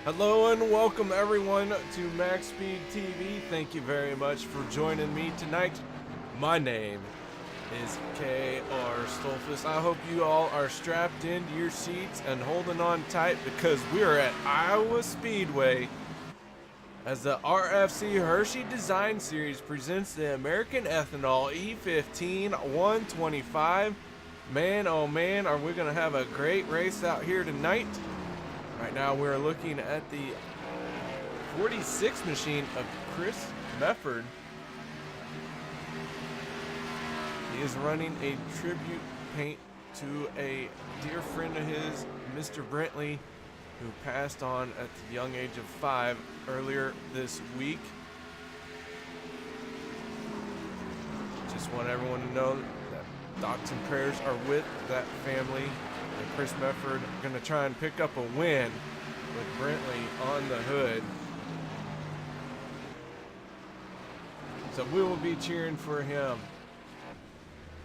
Hello and welcome everyone to MaxSpeedTV. Thank you very much for joining me tonight. My name is K.R. Stolfus. I hope you all are strapped into your seats and holding on tight because we are at Iowa Speedway as the RFC Hershey Design Series presents the American Ethanol E15 125. Man, oh man, are we going to have a great race out here tonight. Right now we're looking at the 46 machine of Chris Mefford. He is running a tribute paint to a dear friend of his, Mr. Brentley, who passed on at the young age of 5 earlier this week. Just want everyone to know that thoughts and prayers are with that family. And Chris Mefford going to try and pick up a win with Brentley on the hood. So we will be cheering for him.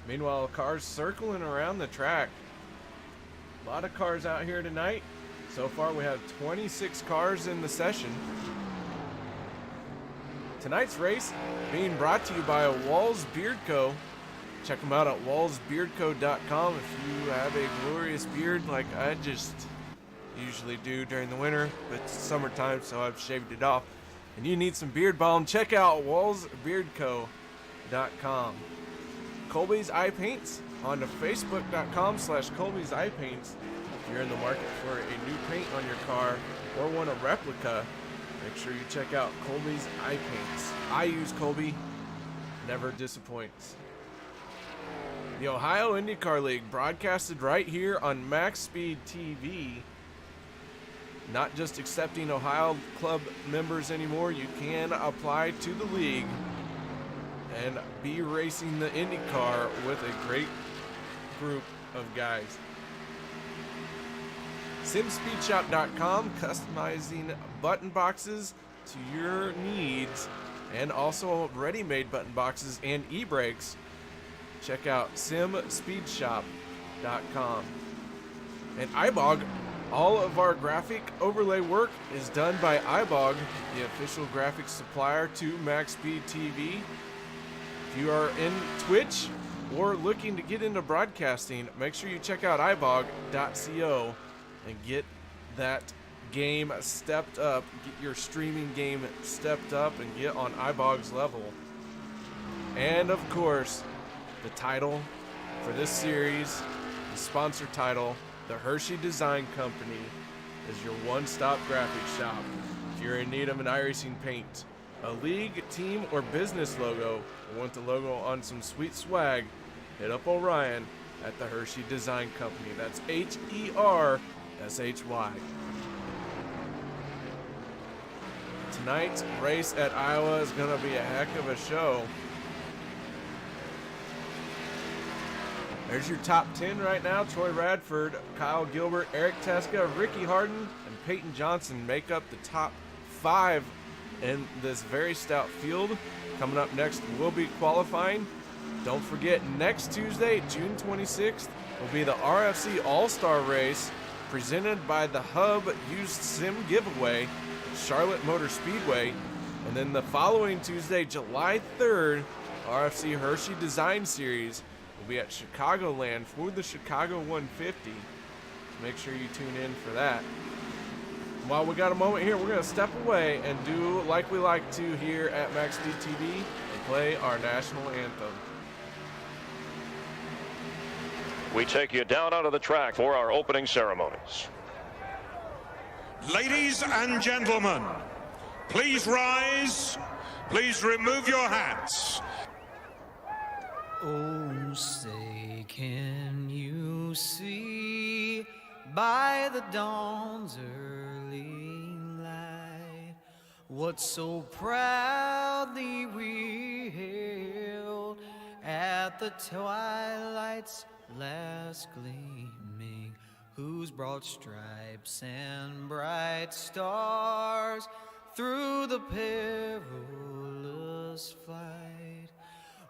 Meanwhile, cars circling around the track. A lot of cars out here tonight. So far we have 26 cars in the session. Tonight's race being brought to you by Walls Beard Co. Check them out at wallsbeardco.com if you have a glorious beard like I just usually do during the winter, but it's summertime, so I've shaved it off. And you need some beard balm, check out wallsbeardco.com. Colby's Eye Paints on to facebook.com/Colby's Eye Paints. If you're in the market for a new paint on your car or want a replica, make sure you check out Colby's Eye Paints. I use Colby, never disappoints. The Ohio IndyCar League broadcasted right here on MaxSpeedTV. Not just accepting Ohio Club members anymore, you can apply to the league and be racing the IndyCar with a great group of guys. SimSpeedShop.com, customizing button boxes to your needs, and also ready-made button boxes and e-brakes. Check out SimSpeedShop.com. And iBog, all of our graphic overlay work is done by iBog, the official graphics supplier to MaxSpeedTV. If you are in Twitch or looking to get into broadcasting, make sure you check out ibog.co and get that game stepped up. Get your streaming game stepped up and get on iBog's level. And of course, the title for this series, the sponsor title, the Hershey Design Company, is your one-stop graphic shop. If you're in need of an iRacing paint, a league, team, or business logo, or want the logo on some sweet swag, hit up Orion at the Hershey Design Company. That's HERSHY. Tonight's race at Iowa is going to be a heck of a show. There's your top 10 right now. Troy Radford, Kyle Gilbert, Eric Teska, Ricky Harden, and Peyton Johnson make up the top 5 in this very stout field. Coming up next will be qualifying. Don't forget, next Tuesday, June 26th, will be the RFC All-Star Race presented by the Hub Used Sim Giveaway, Charlotte Motor Speedway. And then the following Tuesday, July 3rd, RFC Hershey Design Series will be at Chicagoland for the Chicago 150. Make sure you tune in for that. While we got a moment here, we're going to step away and do like we like to here at MaxSpeedTV and play our national anthem. We take you down onto the track for our opening ceremonies. Ladies and gentlemen, please rise. Please remove your hats. Oh, say, can you see by the dawn's early light what so proudly we hailed at the twilight's last gleaming, whose broad stripes and bright stars through the perilous flight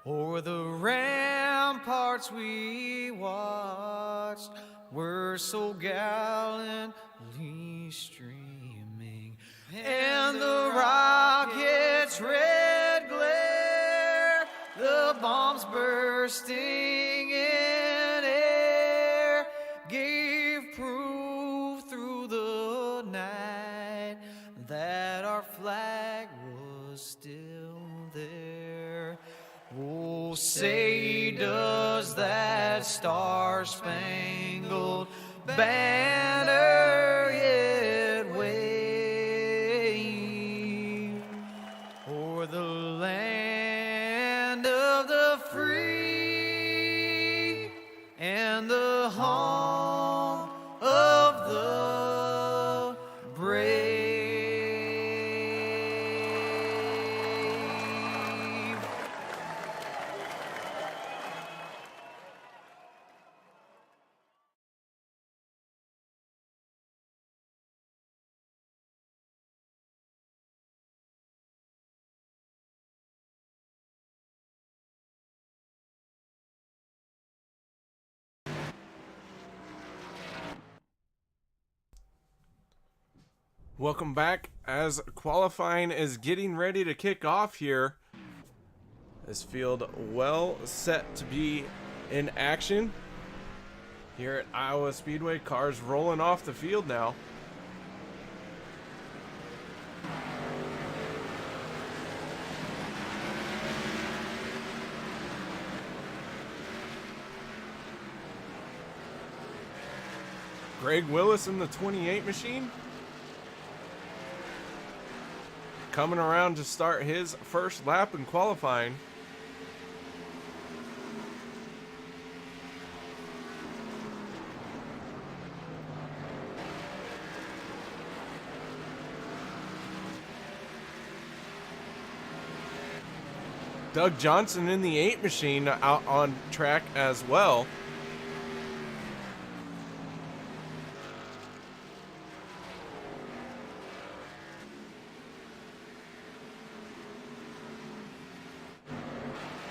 o'er the ramparts we watched were so gallantly streaming. and the rocket's red glare, the bombs bursting in air, gave proof through the night that our flag was still there. Oh, say does that star-spangled banner yet wave o'er the land of the free and the home of the brave. Welcome back as qualifying is getting ready to kick off here. This field well set to be in action here at Iowa Speedway. Cars rolling off the field now. Greg Willis in the 28 machine, coming around to start his first lap in qualifying. Doug Johnson in the 8 machine out on track as well.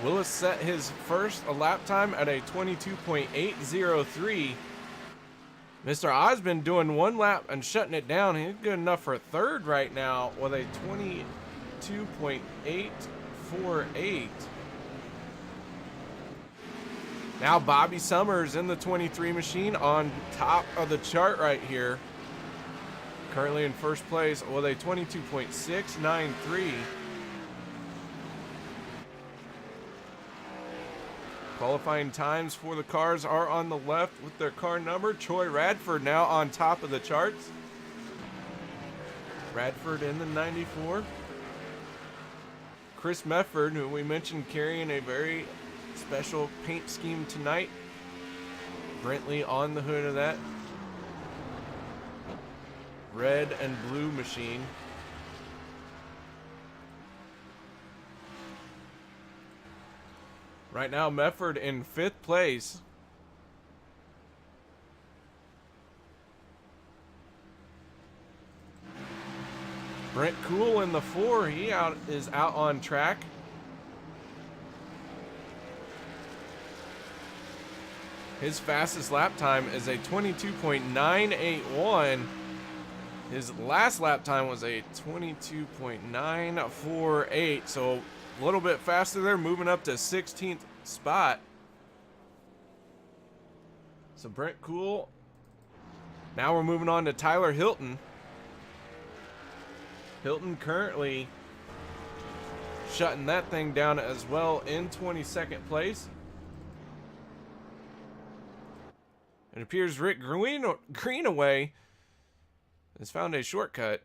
Willis set his first lap time at a 22.803. Mr. Osmond doing one lap and shutting it down. He's good enough for third right now with a 22.848. Now Bobby Summers in the 23 machine on top of the chart right here. Currently in first place with a 22.693. Qualifying times for the cars are on the left with their car number. Troy Radford now on top of the charts. Radford in the 94. Chris Mefford, who we mentioned carrying a very special paint scheme tonight. Brentley on the hood of that red and blue machine. Right now, Mefford in 5th place. Brent Cool in the 4. He is out on track. His fastest lap time is a 22.981. His last lap time was a 22.948. So a little bit faster there, moving up to 16th spot. So Brent Cool. Now we're moving on to Tyler Hilton. Hilton currently shutting that thing down as well in 22nd place. It appears Rick Greenaway has found a shortcut.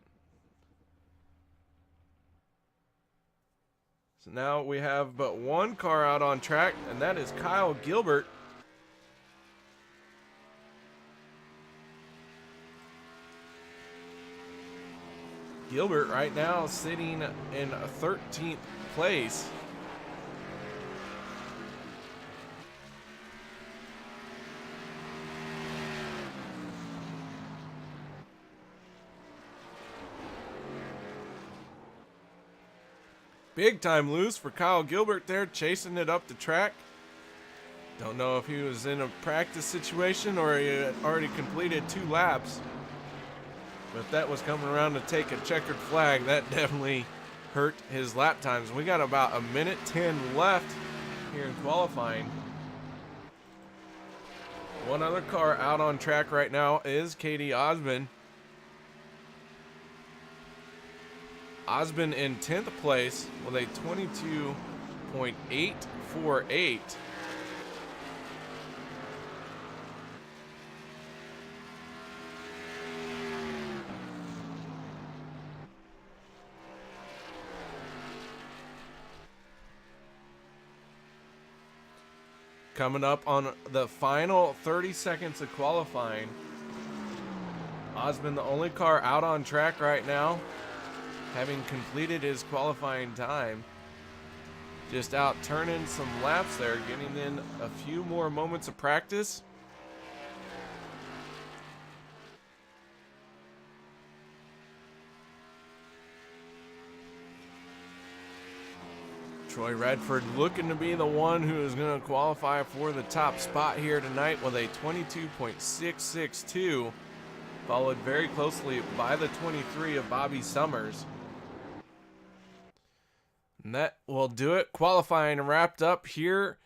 So now we have but one car out on track, and that is Kyle Gilbert. Gilbert right now sitting in 13th place. Big time loose for Kyle Gilbert there, chasing it up the track. Don't know if he was in a practice situation or he had already completed 2 laps. But that was coming around to take a checkered flag. That definitely hurt his lap times. We got about a minute 10 left here in qualifying. One other car out on track right now is Katie Osmond. Osmond in 10th place with a 22.848. Coming up on the final 30 seconds of qualifying. Osmond, the only car out on track right now, having completed his qualifying time. Just out turning some laps there, getting in a few more moments of practice. Troy Radford looking to be the one who is going to qualify for the top spot here tonight with a 22.662, followed very closely by the 23 of Bobby Summers. And that will do it. Qualifying wrapped up here.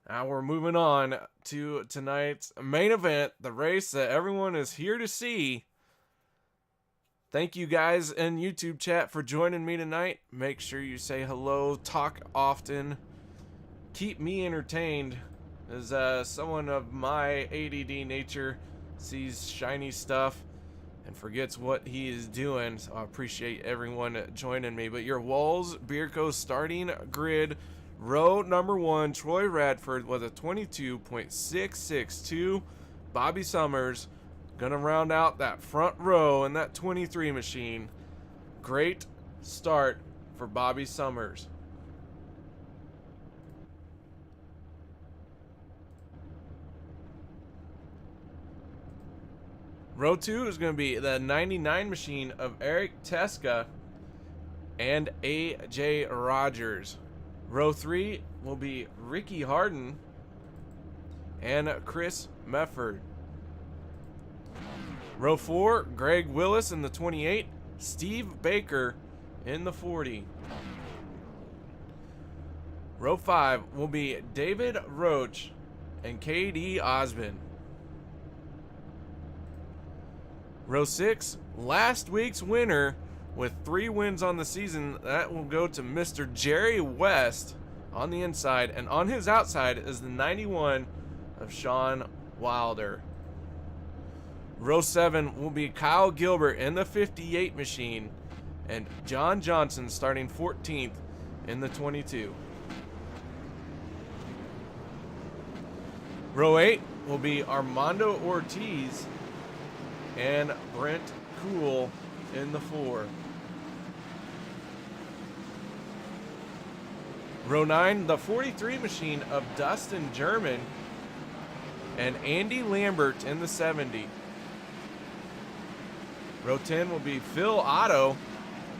Now we're moving on to tonight's main event, the race that everyone is here to see. Thank you guys in YouTube chat for joining me tonight. Make sure you say hello, talk often, keep me entertained, as someone of my ADD nature sees shiny stuff and forgets what he is doing. So I appreciate everyone joining me. But your Walls Beer Co. starting grid, row number 1, Troy Radford with a 22.662. Bobby Summers gonna round out that front row in that 23 machine. Great start for Bobby Summers. Row 2 is going to be the 99 machine of Eric Teska and A.J. Rogers. Row 3 will be Ricky Harden and Chris Mefford. Row 4, Greg Willis in the 28, Steve Baker in the 40. Row 5 will be David Roach and K.D. Osmond. Row 6, last week's winner with 3 wins on the season. That will go to Mr. Jerry West on the inside, and on his outside is the 91 of Sean Wilder. Row 7 will be Kyle Gilbert in the 58 machine, and John Johnson starting 14th in the 22. Row 8 will be Armando Ortiz and Brent Kuhl in the 4. Row 9, the 43 machine of Dustin German and Andy Lambert in the 70. Row 10 will be Phil Otto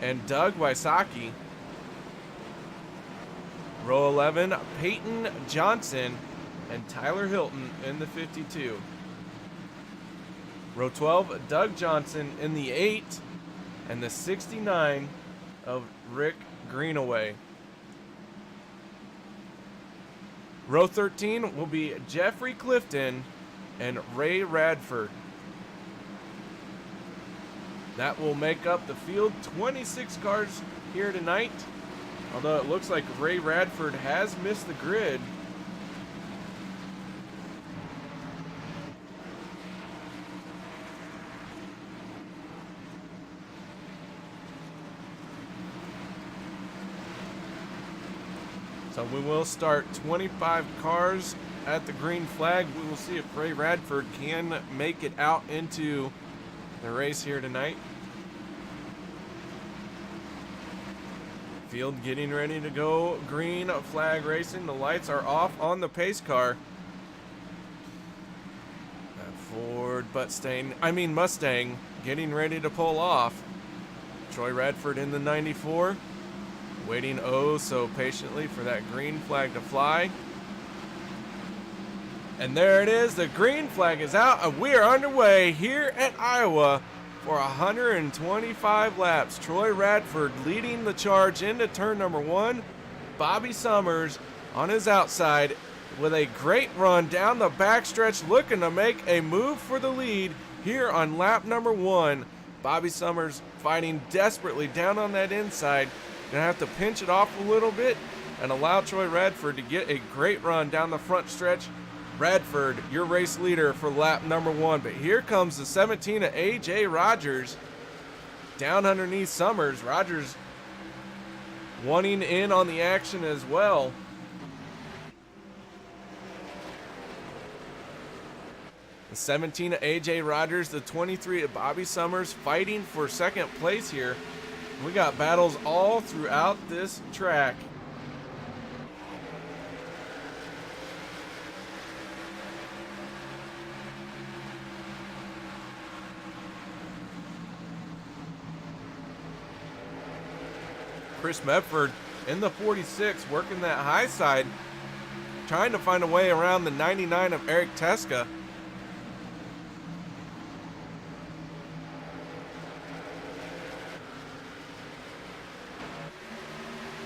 and Doug Wysocki. Row 11, Peyton Johnson and Tyler Hilton in the 52. Row 12, Doug Johnson in the 8 and the 69 of Rick Greenaway. Row 13 will be Jeffrey Clifton and Ray Radford. That will make up the field. 26 cars here tonight. Although it looks like Ray Radford has missed the grid. So we will start 25 cars at the green flag. We will see if Ray Radford can make it out into the race here tonight. Field getting ready to go. Green flag racing. The lights are off on the pace car. That Ford Mustang getting ready to pull off. Troy Radford in the 94. Waiting oh so patiently for that green flag to fly. And there it is. The green flag is out. We are underway here at Iowa for 125 laps. Troy Radford leading the charge into turn number 1. Bobby Summers on his outside with a great run down the backstretch, looking to make a move for the lead here on lap number 1. Bobby Summers fighting desperately down on that inside. Gonna have to pinch it off a little bit and allow Troy Radford to get a great run down the front stretch. Radford, your race leader for lap number 1. But here comes the 17 of A.J. Rogers down underneath Summers. Rogers wanting in on the action as well. The 17 of A.J. Rogers, the 23 of Bobby Summers fighting for second place here. We got battles all throughout this track. Chris Medford in the 46 working that high side, trying to find a way around the 99 of Eric Teska.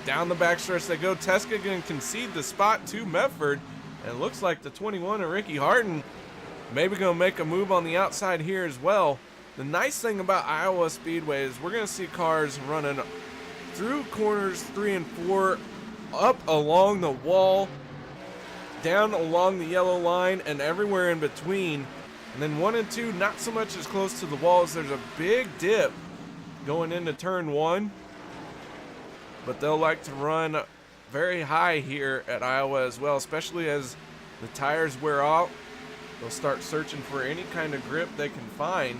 Down the backstretch they go. Teska going to concede the spot to Medford. And it looks like the 21 of Ricky Harden maybe going to make a move on the outside here as well. The nice thing about Iowa Speedway is we're going to see cars running through corners 3 and 4, up along the wall, down along the yellow line, and everywhere in between. And then 1 and 2, not so much as close to the walls. There's a big dip going into turn 1. But they'll like to run very high here at Iowa as well, especially as the tires wear off. They'll start searching for any kind of grip they can find.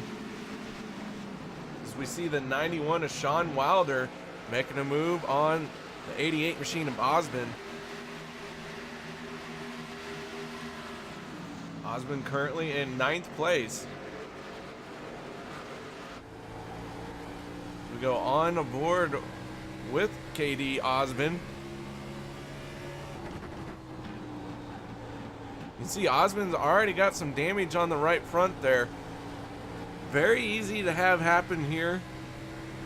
As we see the 91 of Sean Wilder making a move on the 88 machine of Osmond. Osmond currently in 9th place. We go on aboard with KD Osmond. You can see Osmond's already got some damage on the right front there. Very easy to have happen here,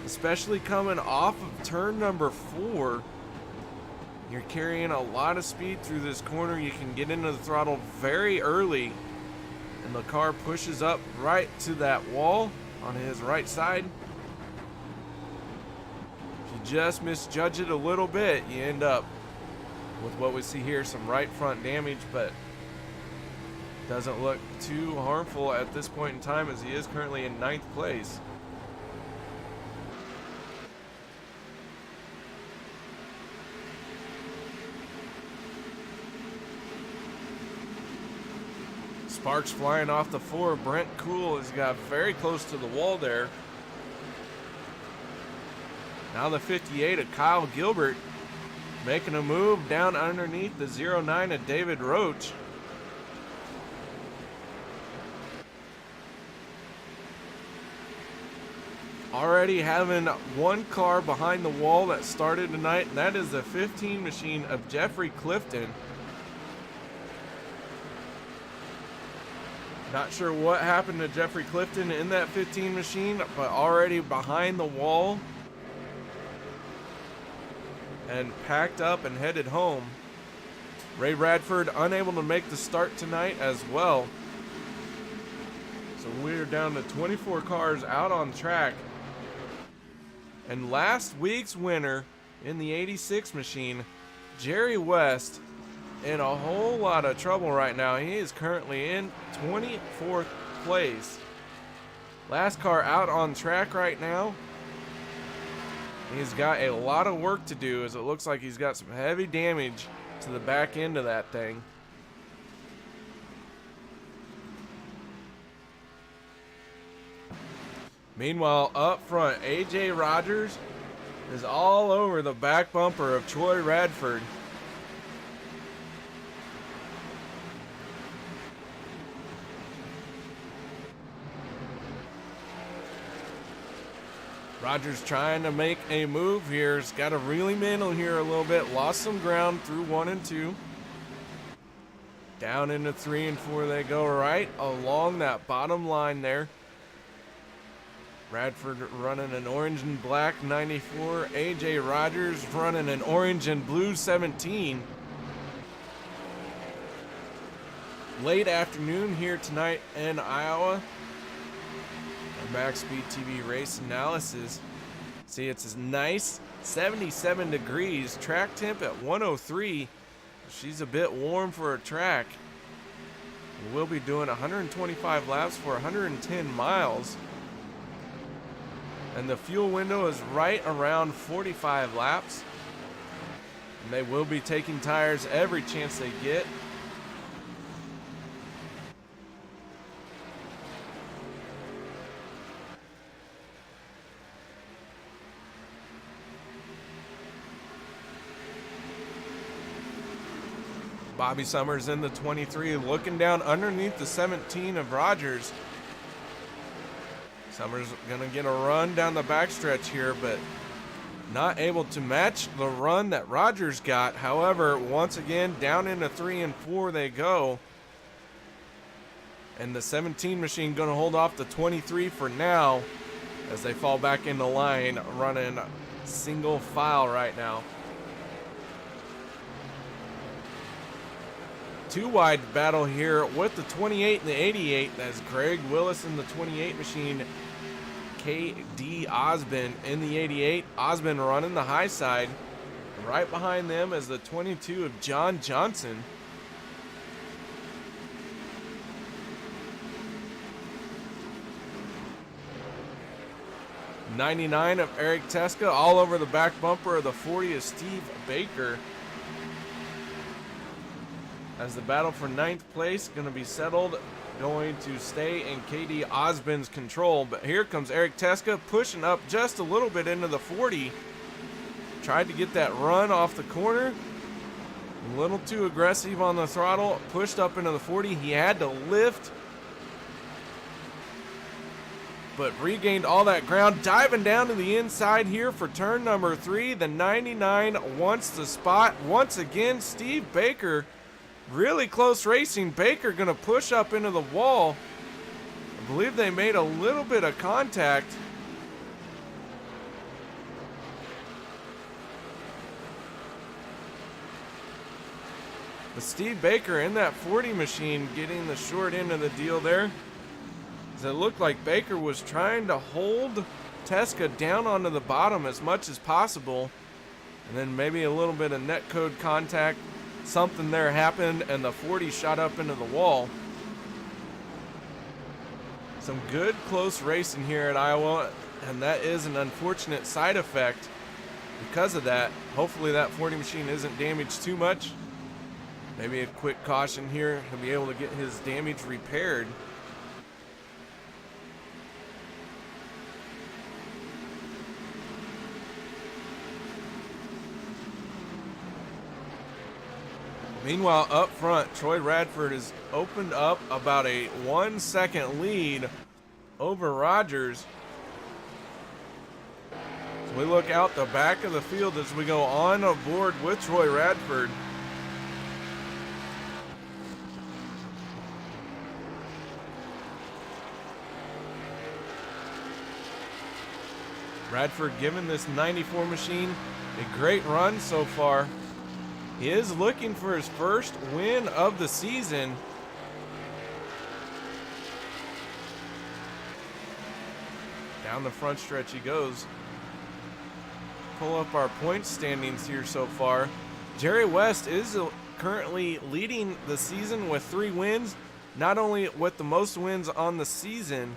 especially coming off of turn number 4. You're carrying a lot of speed through this corner. You can get into the throttle very early, and the car pushes up right to that wall on his right side. If you just misjudge it a little bit, you end up with what we see here, some right front damage, but doesn't look too harmful at this point in time as he is currently in 9th place. Sparks flying off the floor. Brent Kuhl has got very close to the wall there. Now the 58 of Kyle Gilbert making a move down underneath the 09 of David Roach. Already having one car behind the wall that started tonight, and that is the 15 machine of Jeffrey Clifton. Not sure what happened to Jeffrey Clifton in that 15 machine, but already behind the wall and packed up and headed home. Ray Radford unable to make the start tonight as well. So we're down to 24 cars out on track. And last week's winner in the 86 machine, Jerry West, in a whole lot of trouble right now. He is currently in 24th place. Last car out on track right now. He's got a lot of work to do, as it looks like he's got some heavy damage to the back end of that thing. Meanwhile, up front, A.J. Rogers is all over the back bumper of Troy Radford. Rogers trying to make a move here. He's got to really mantle here a little bit. Lost some ground through 1 and 2. Down into 3 and 4 they go, right along that bottom line there. Radford running an orange and black 94. AJ Rogers running an orange and blue 17. Late afternoon here tonight in Iowa. MaxSpeedTV race analysis. See, it's a nice 77 degrees. Track temp at 103. She's a bit warm for a track. We'll be doing 125 laps for 110 miles. And the fuel window is right around 45 laps. And they will be taking tires every chance they get. Bobby Summers in the 23, looking down underneath the 17 of Rogers. Summers gonna get a run down the backstretch here, but not able to match the run that Rogers got. However, once again, down into 3 and 4 they go. And the 17 machine gonna hold off the 23 for now as they fall back in the line, running single file right now. Two wide battle here with the 28 and the 88. That's Greg Willis in the 28 machine. KD Osbin in the 88. Osbin running the high side. Right behind them is the 22 of John Johnson. '99 of Eric Teska. All over the back bumper of the 40 of Steve Baker. As the battle for 9th place going to be settled, going to stay in KD Osbin's control. But here comes Eric Teska pushing up just a little bit into the 40. Tried to get that run off the corner. A little too aggressive on the throttle. Pushed up into the 40. He had to lift, but regained all that ground. Diving down to the inside here for turn number 3. The 99 wants the spot. Once again, Steve Baker. Really close racing. Baker gonna push up into the wall. I believe they made a little bit of contact. But Steve Baker in that 40 machine getting the short end of the deal there. As it looked like Baker was trying to hold Teska down onto the bottom as much as possible. And then maybe a little bit of net code contact. Something there happened and the 40 shot up into the wall. Some good close racing here at Iowa, and that is an unfortunate side effect because of that. Hopefully that 40 machine isn't damaged too much. Maybe a quick caution here. He'll be able to get his damage repaired. Meanwhile, up front, Troy Radford has opened up about a 1 second lead over Rogers. So we look out the back of the field as we go on aboard with Troy Radford. Radford giving this 94 machine a great run so far. He is looking for his first win of the season. Down the front stretch he goes. Pull up our point standings here so far. Jerry West is currently leading the season with 3 wins. Not only with the most wins on the season,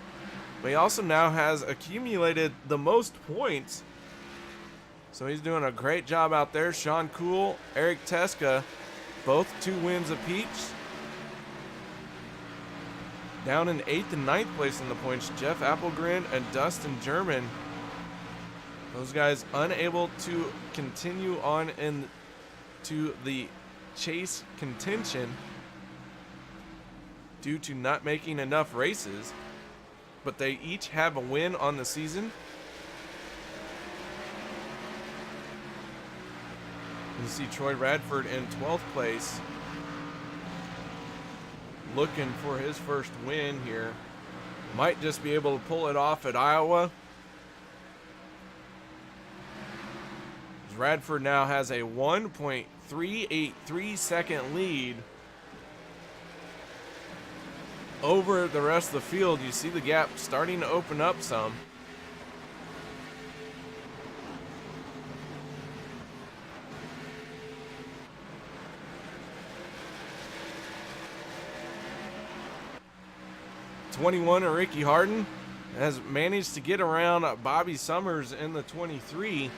but he also now has accumulated the most points. So he's doing a great job out there. Sean Cool, Eric Teska, both 2 wins apiece. Down in 8th and 9th place in the points, Jeff Applegren and Dustin German. Those guys unable to continue on into the chase contention due to not making enough races, but they each have a win on the season. You see Troy Radford in 12th place, looking for his first win here. Might just be able to pull it off at Iowa. Radford now has a 1.383 second lead over the rest of the field. You see the gap starting to open up some. '21 and Ricky Harden has managed to get around Bobby Summers in the 23.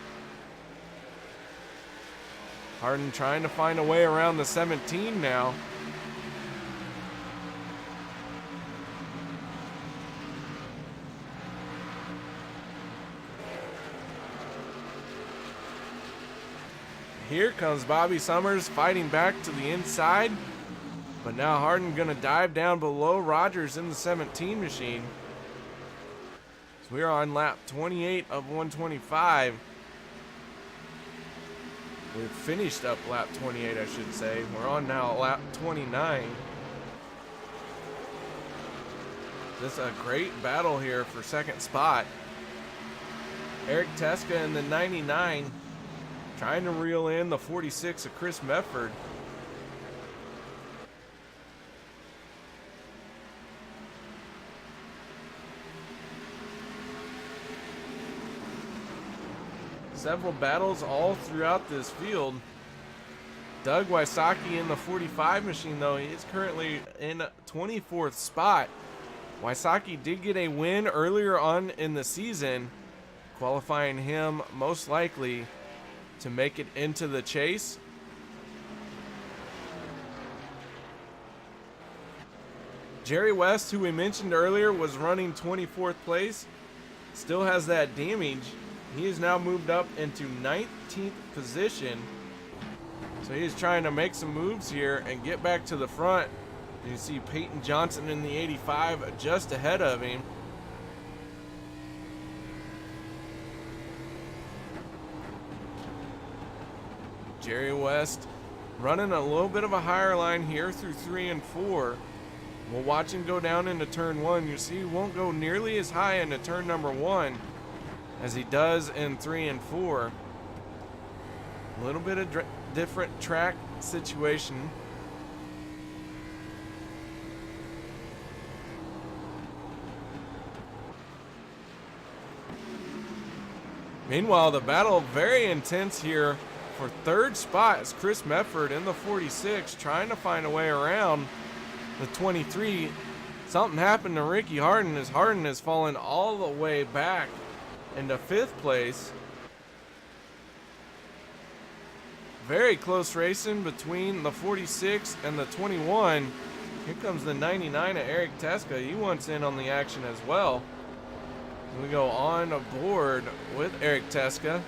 Harden trying to find a way around the 17 now. Here comes Bobby Summers fighting back to the inside. But now Harden gonna dive down below Rogers in the 17 machine. So we are on lap 28 of 125. We've finished up lap 28, I should say. We're on now lap 29. This is a great battle here for second spot. Eric Teska in the 99 trying to reel in the 46 of Chris Mefford. Several battles all throughout this field. Doug Wysocki in the 45 machine, though, he is currently in 24th spot. Wysocki did get a win earlier on in the season, qualifying him most likely to make it into the chase. Jerry West, who we mentioned earlier was running 24th place, still has that damage. He has now moved up into 19th position. So he's trying to make some moves here and get back to the front. You see Peyton Johnson in the 85 just ahead of him. Jerry West running a little bit of a higher line here through 3 and 4. We'll watch him go down into turn 1. You see he won't go nearly as high into turn number 1 as he does in 3 and 4. A little bit of different track situation. Meanwhile, the battle very intense here for third spot is Chris Mefford in the 46 trying to find a way around the 23. Something happened to Ricky Harden as Harden has fallen all the way back into 5th place. Very close racing between the 46 and the 21. Here comes the 99 of Eric Teska. He wants in on the action as well. We go on aboard with Eric Teska.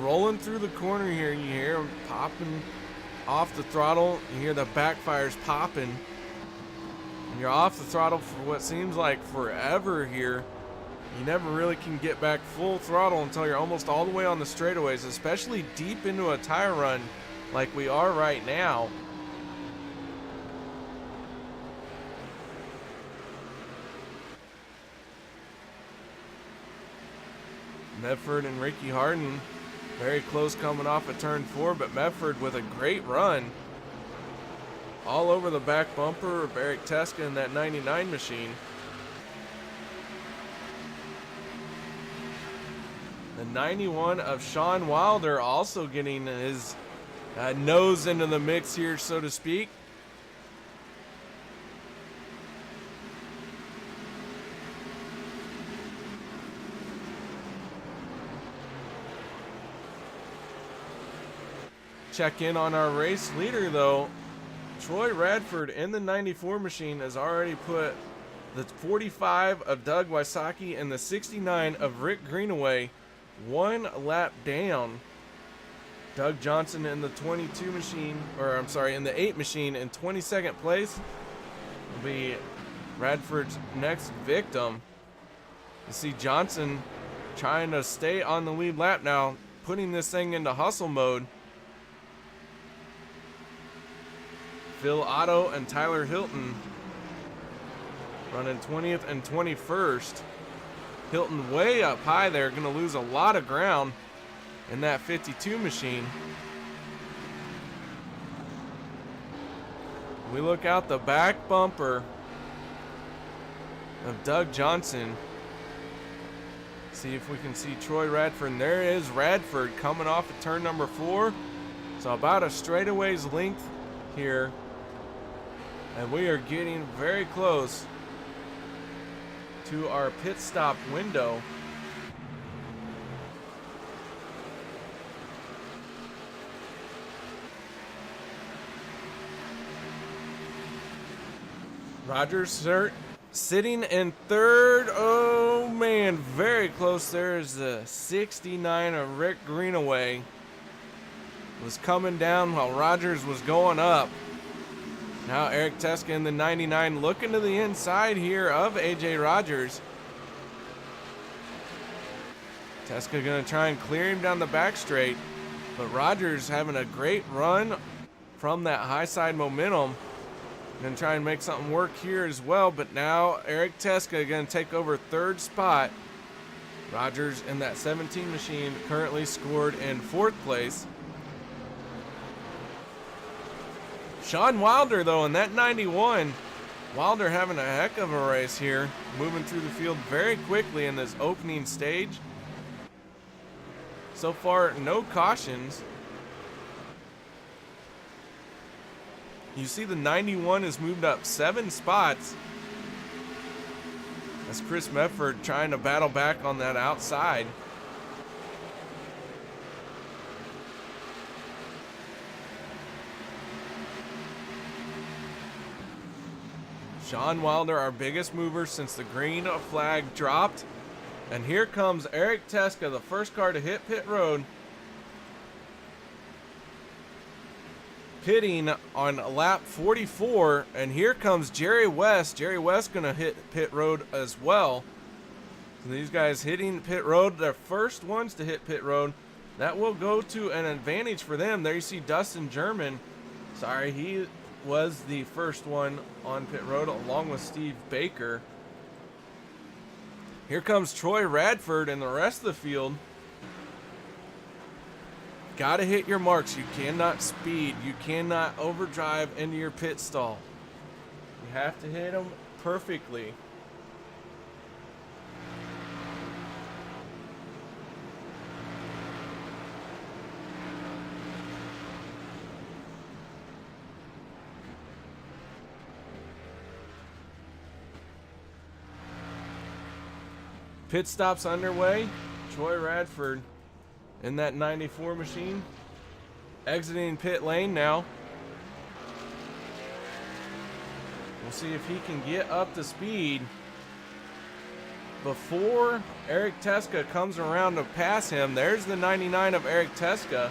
Rolling through the corner here, you hear him popping off the throttle. You hear the backfires popping. And you're off the throttle for what seems like forever here. You never really can get back full throttle until you're almost all the way on the straightaways, especially deep into a tire run like we are right now. Mefford and Ricky Harden very close coming off of turn 4, but Mefford with a great run all over the back bumper of Eric Teska in that 99 machine. The 91 of Sean Wilder also getting his nose into the mix here, so to speak. Check in on our race leader, though. Troy Radford in the 94 machine has already put the 45 of Doug Wysocki and the 69 of Rick Greenaway one lap down. Doug Johnson in the 22 machine, or I'm sorry, in the 8 machine in 22nd place will be Radford's next victim. You see Johnson trying to stay on the lead lap now, putting this thing into hustle mode. Phil Otto and Tyler Hilton running 20th and 21st. Hilton way up high there, going to lose a lot of ground in that 52 machine. We look out the back bumper of Doug Johnson. See if we can see Troy Radford. And there is Radford coming off of turn number 4. So about a straightaway's length here. And we are getting very close to our pit stop window. Rogers sitting in third. Oh man, very close. There's the 69 of Rick Greenaway. Was coming down while Rogers was going up. Now Eric Teska in the 99 looking to the inside here of AJ Rogers. Teska gonna try and clear him down the back straight, but Rogers having a great run from that high side momentum. Gonna try and make something work here as well, but now Eric Teska gonna take over third spot. Rogers in that 17 machine currently scored in 4th place. Sean Wilder though in that 91. Wilder having a heck of a race here, moving through the field very quickly in this opening stage. So far, no cautions. You see the 91 has moved up 7 spots. That's Chris Medford trying to battle back on that outside. Sean Wilder, our biggest mover since the green flag dropped. And here comes Eric Teska, the first car to hit pit road. Pitting on lap 44, and here comes Jerry West. Jerry West gonna hit pit road as well. So these guys hitting pit road, they're first ones to hit pit road. That will go to an advantage for them. There you see Dustin German. Sorry, he was the first one on pit road along with Steve Baker. Here comes Troy Radford and the rest of the field. Got to hit your marks. You cannot speed. You cannot overdrive into your pit stall. You have to hit them perfectly. Pit stops underway. Troy Radford in that 94 machine, exiting pit lane now. We'll see if he can get up to speed before Eric Teska comes around to pass him. There's the 99 of Eric Teska.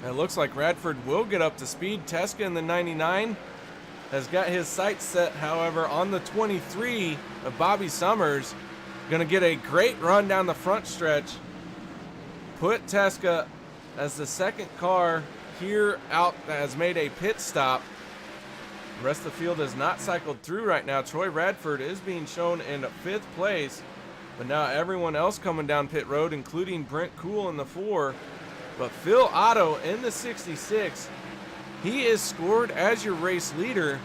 And it looks like Radford will get up to speed. Teska in the 99 has got his sights set, however, on the 23 of Bobby Summers. Gonna get a great run down the front stretch. Put Teska as the second car here out that has made a pit stop. The rest of the field has not cycled through right now. Troy Radford is being shown in 5th place, but now everyone else coming down pit road, including Brent Kuhl in the 4. But Phil Otto in the 66, he is scored as your race leader.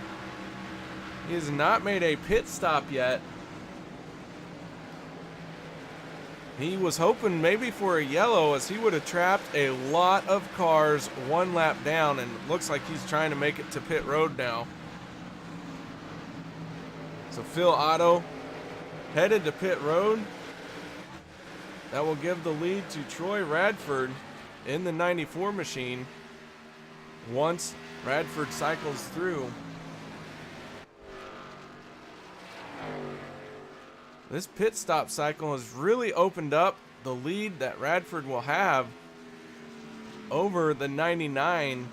He has not made a pit stop yet. He was hoping maybe for a yellow, as he would have trapped a lot of cars one lap down, and it looks like he's trying to make it to pit road now. So Phil Otto headed to pit road. That will give the lead to Troy Radford in the 94 machine once Radford cycles through. This pit stop cycle has really opened up the lead that Radford will have over the 99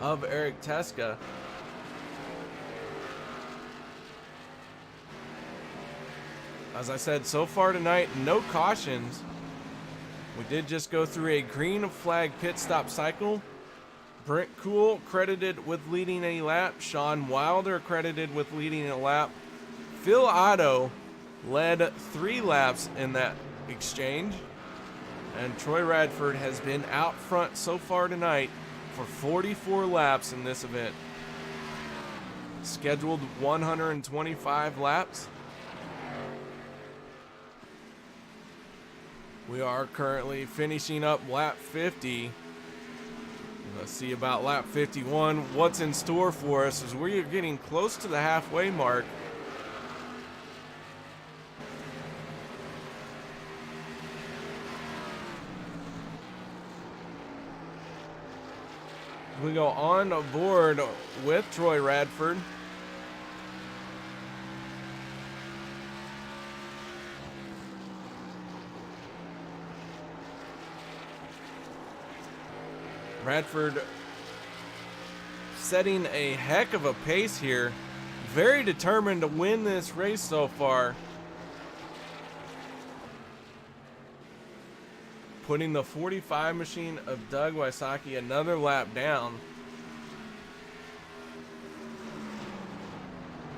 of Eric Teska. As I said, so far tonight, no cautions. We did just go through a green flag pit stop cycle. Brent Kuhl credited with leading a lap. Sean Wilder credited with leading a lap. Phil Otto led 3 laps in that exchange. And Troy Radford has been out front so far tonight for 44 laps in this event. Scheduled 125 laps. We are currently finishing up lap 50. Let's see about lap 51. What's in store for us as we're getting close to the halfway mark. We go on board with Troy Radford. Radford setting a heck of a pace here. Very determined to win this race so far. Putting the 45 machine of Doug Wysocki another lap down.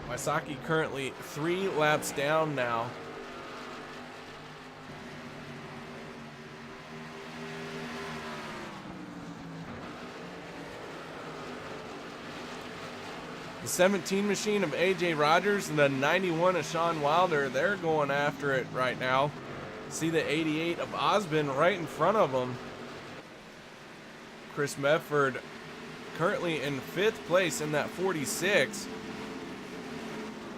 Wysocki currently 3 laps down now. The 17 machine of AJ Rogers and the 91 of Sean Wilder, they're going after it right now. See the 88 of Osbin right in front of them. Chris Medford currently in 5th place in that 46.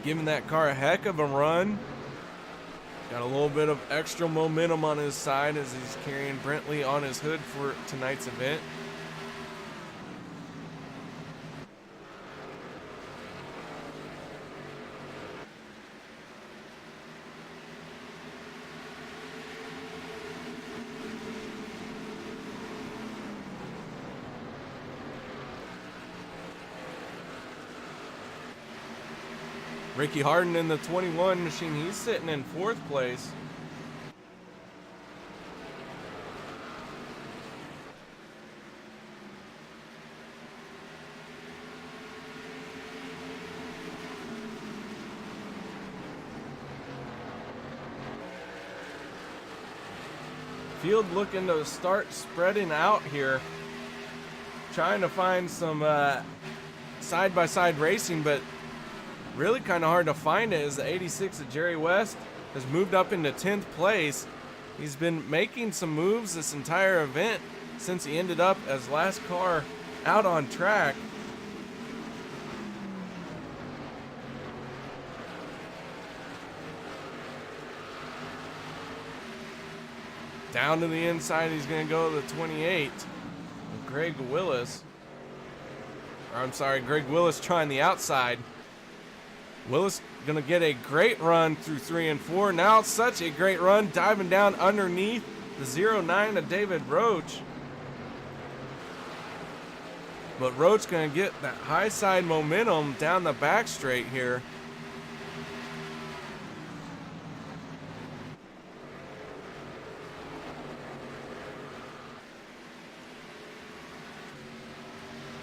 Giving that car a heck of a run. Got a little bit of extra momentum on his side as he's carrying Brentley on his hood for tonight's event. Ricky Harden in the 21 machine, he's sitting in 4th place. Field looking to start spreading out here. Trying to find some side-by-side racing, but really kind of hard to find it as the 86 of Jerry West has moved up into 10th place. He's been making some moves this entire event since he ended up as last car out on track. Down to the inside, he's going to go to the 28. Greg Willis. Or I'm sorry, Greg Willis trying the outside. Willis going to get a great run through 3 and 4. Now such a great run, diving down underneath the 09 of David Roach. But Roach going to get that high side momentum down the back straight here.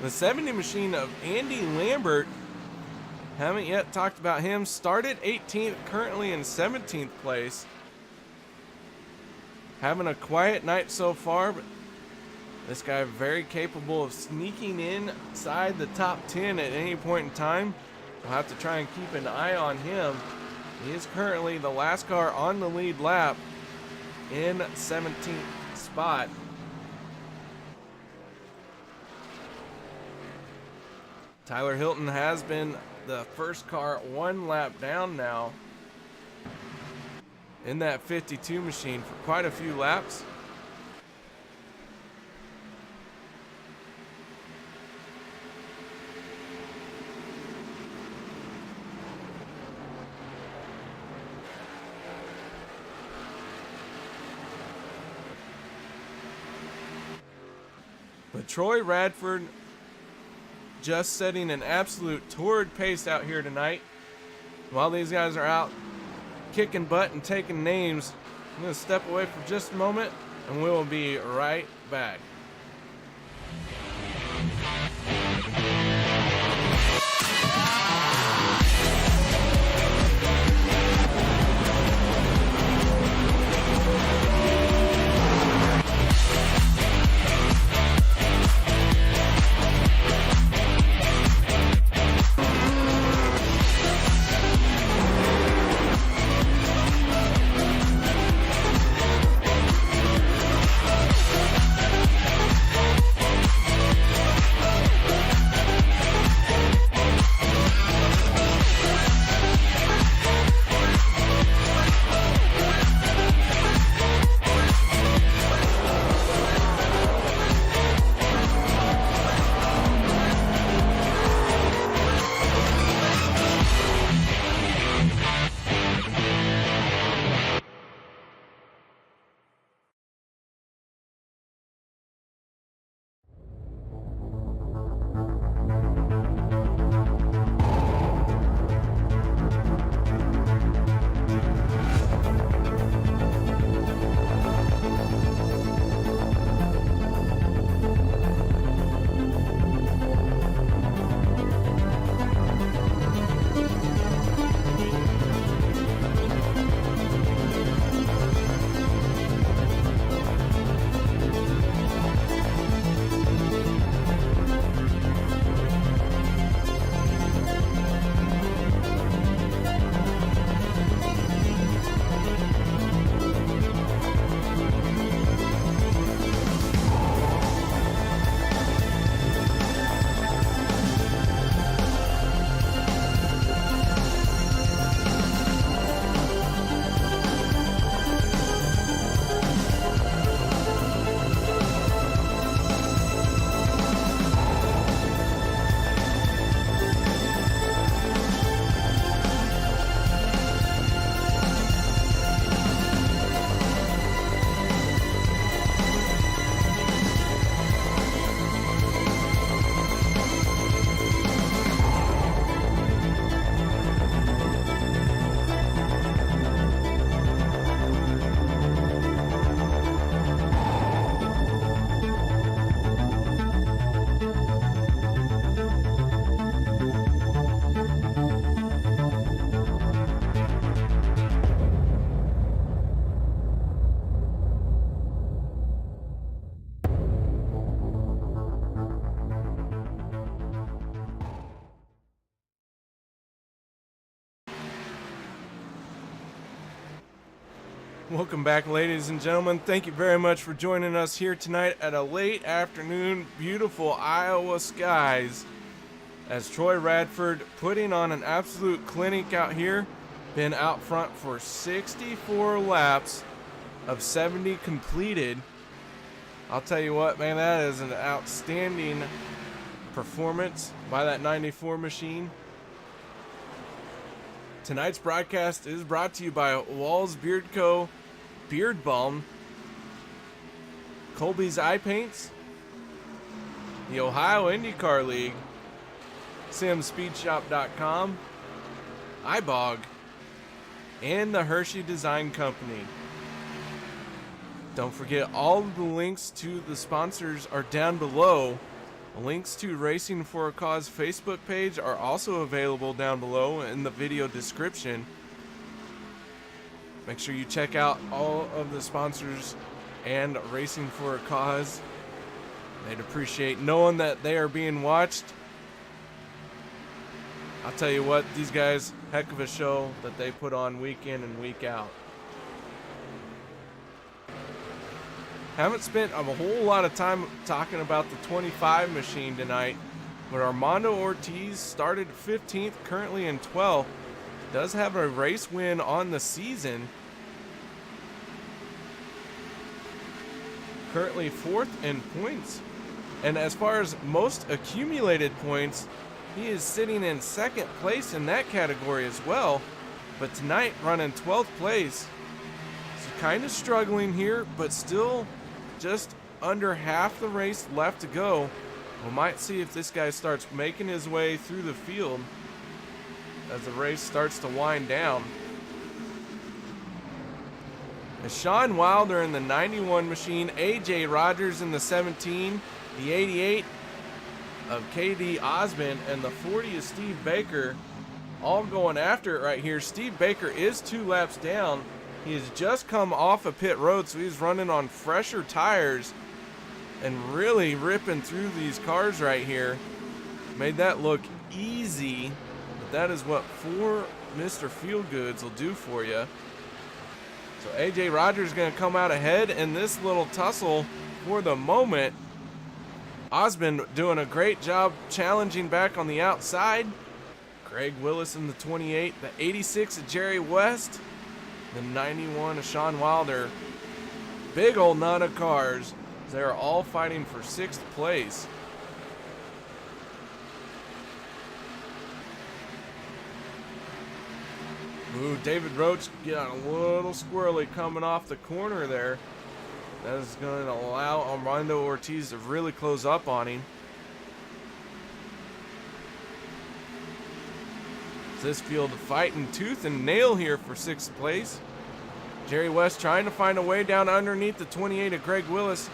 The 70 machine of Andy Lambert, haven't yet talked about him, started 18th, currently in 17th place. Having a quiet night so far, but this guy very capable of sneaking inside the top 10 at any point in time. We'll have to try and keep an eye on him. He is currently the last car on the lead lap in 17th spot. Tyler Hilton has been the first car 1 lap down now in that 52 machine for quite a few laps. But Troy Radford just setting an absolute torrid pace out here tonight. While these guys are out kicking butt and taking names, I'm going to step away for just a moment and we will be right back. Welcome back, ladies and gentlemen. Thank you very much for joining us here tonight at a late afternoon, beautiful Iowa skies, as Troy Radford putting on an absolute clinic out here. Been out front for 64 laps of 70 completed. I'll tell you what, man, that is an outstanding performance by that 94 machine. Tonight's broadcast is brought to you by Walls Beard Co. Beard Balm, Colby's Eye Paints, the Ohio IndyCar League, SimSpeedShop.com, iBog, and the Hershey Design Company. Don't forget, all of the links to the sponsors are down below. Links to Racing for a Cause Facebook page are also available down below in the video description. Make sure you check out all of the sponsors and Racing for a Cause. They'd appreciate knowing that they are being watched. I'll tell you what, these guys, heck of a show that they put on week in and week out. Haven't spent a whole lot of time talking about the 25 machine tonight, but Armando Ortiz started 15th, currently in 12th. Does have a race win on the season. Currently 4th in points. And as far as most accumulated points, he is sitting in 2nd place in that category as well. But tonight running 12th place. So kind of struggling here, but still just under half the race left to go. We might see if this guy starts making his way through the field as the race starts to wind down. Sean Wilder in the 91 machine, AJ Rogers in the 17, the 88 of KD Osmond, and the 40 of Steve Baker, all going after it right here. Steve Baker is 2 laps down. He has just come off of pit road, so he's running on fresher tires and really ripping through these cars right here. Made that look easy, but that is what 4 Mr. Feelgoods will do for you. So AJ Rogers is going to come out ahead in this little tussle for the moment. Osmond doing a great job challenging back on the outside. Greg Willis in the 28, the 86 of Jerry West, the 91 of Sean Wilder. Big old nut of cars. They're all fighting for 6th place. Ooh, David Roach got a little squirrely coming off the corner there. That is going to allow Armando Ortiz to really close up on him. This field fighting tooth and nail here for 6th place. Jerry West trying to find a way down underneath the 28 of Greg Willis.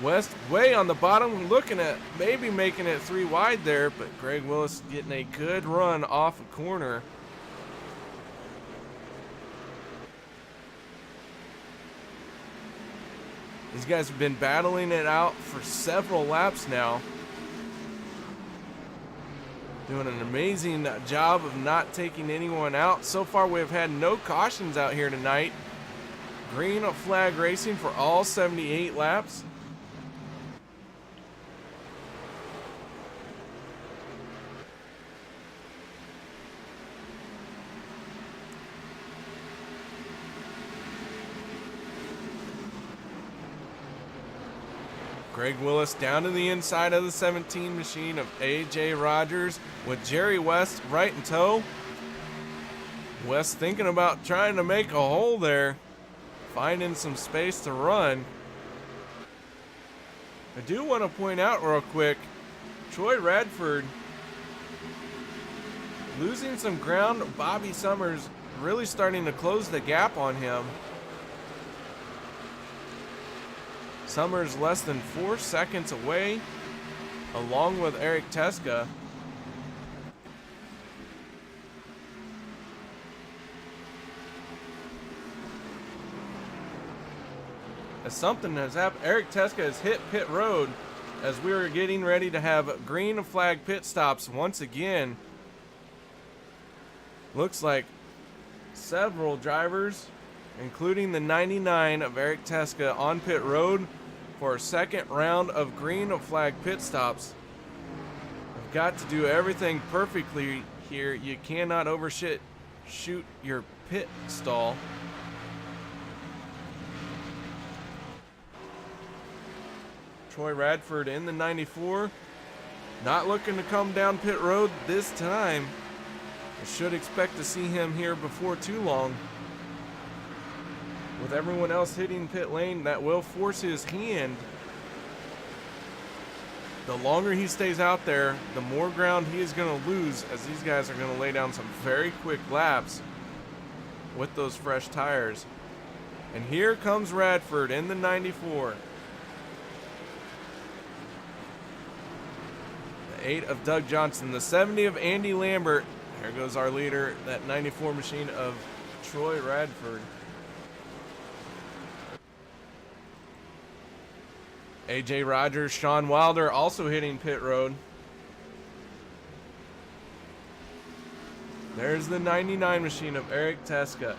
West way on the bottom, looking at maybe making it 3 wide there, but Greg Willis getting a good run off a corner. These guys have been battling it out for several laps now. Doing an amazing job of not taking anyone out. So far we've had no cautions out here tonight. Green flag racing for all 78 laps. Greg Willis down to the inside of the 17 machine of AJ Rogers with Jerry West right in tow. West thinking about trying to make a hole there, finding some space to run. I do want to point out real quick, Troy Radford losing some ground. Bobby Summers really starting to close the gap on him. Summers less than 4 seconds away, along with Eric Teska. As something has happened, Eric Teska has hit pit road as we are getting ready to have green flag pit stops once again. Looks like several drivers, including the 99 of Eric Teska, on pit road for a 2nd round of green flag pit stops. You've got to do everything perfectly here. You cannot shoot your pit stall. Troy Radford in the 94, not looking to come down pit road this time. I should expect to see him here before too long. With everyone else hitting pit lane, that will force his hand. The longer he stays out there, the more ground he is going to lose, as these guys are going to lay down some very quick laps with those fresh tires. And here comes Radford in the 94. The 8 of Doug Johnson, the 70 of Andy Lambert. There goes our leader, that 94 machine of Troy Radford. AJ Rogers, Sean Wilder also hitting pit road. There's the 99 machine of Eric Teska.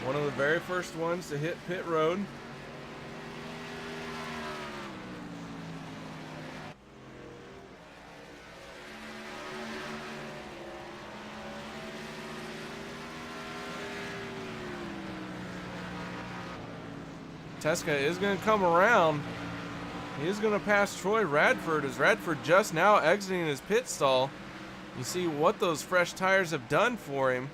One of the very first ones to hit pit road. Teska is going to come around. He is going to pass Troy Radford, as Radford just now exiting his pit stall. You see what those fresh tires have done for him.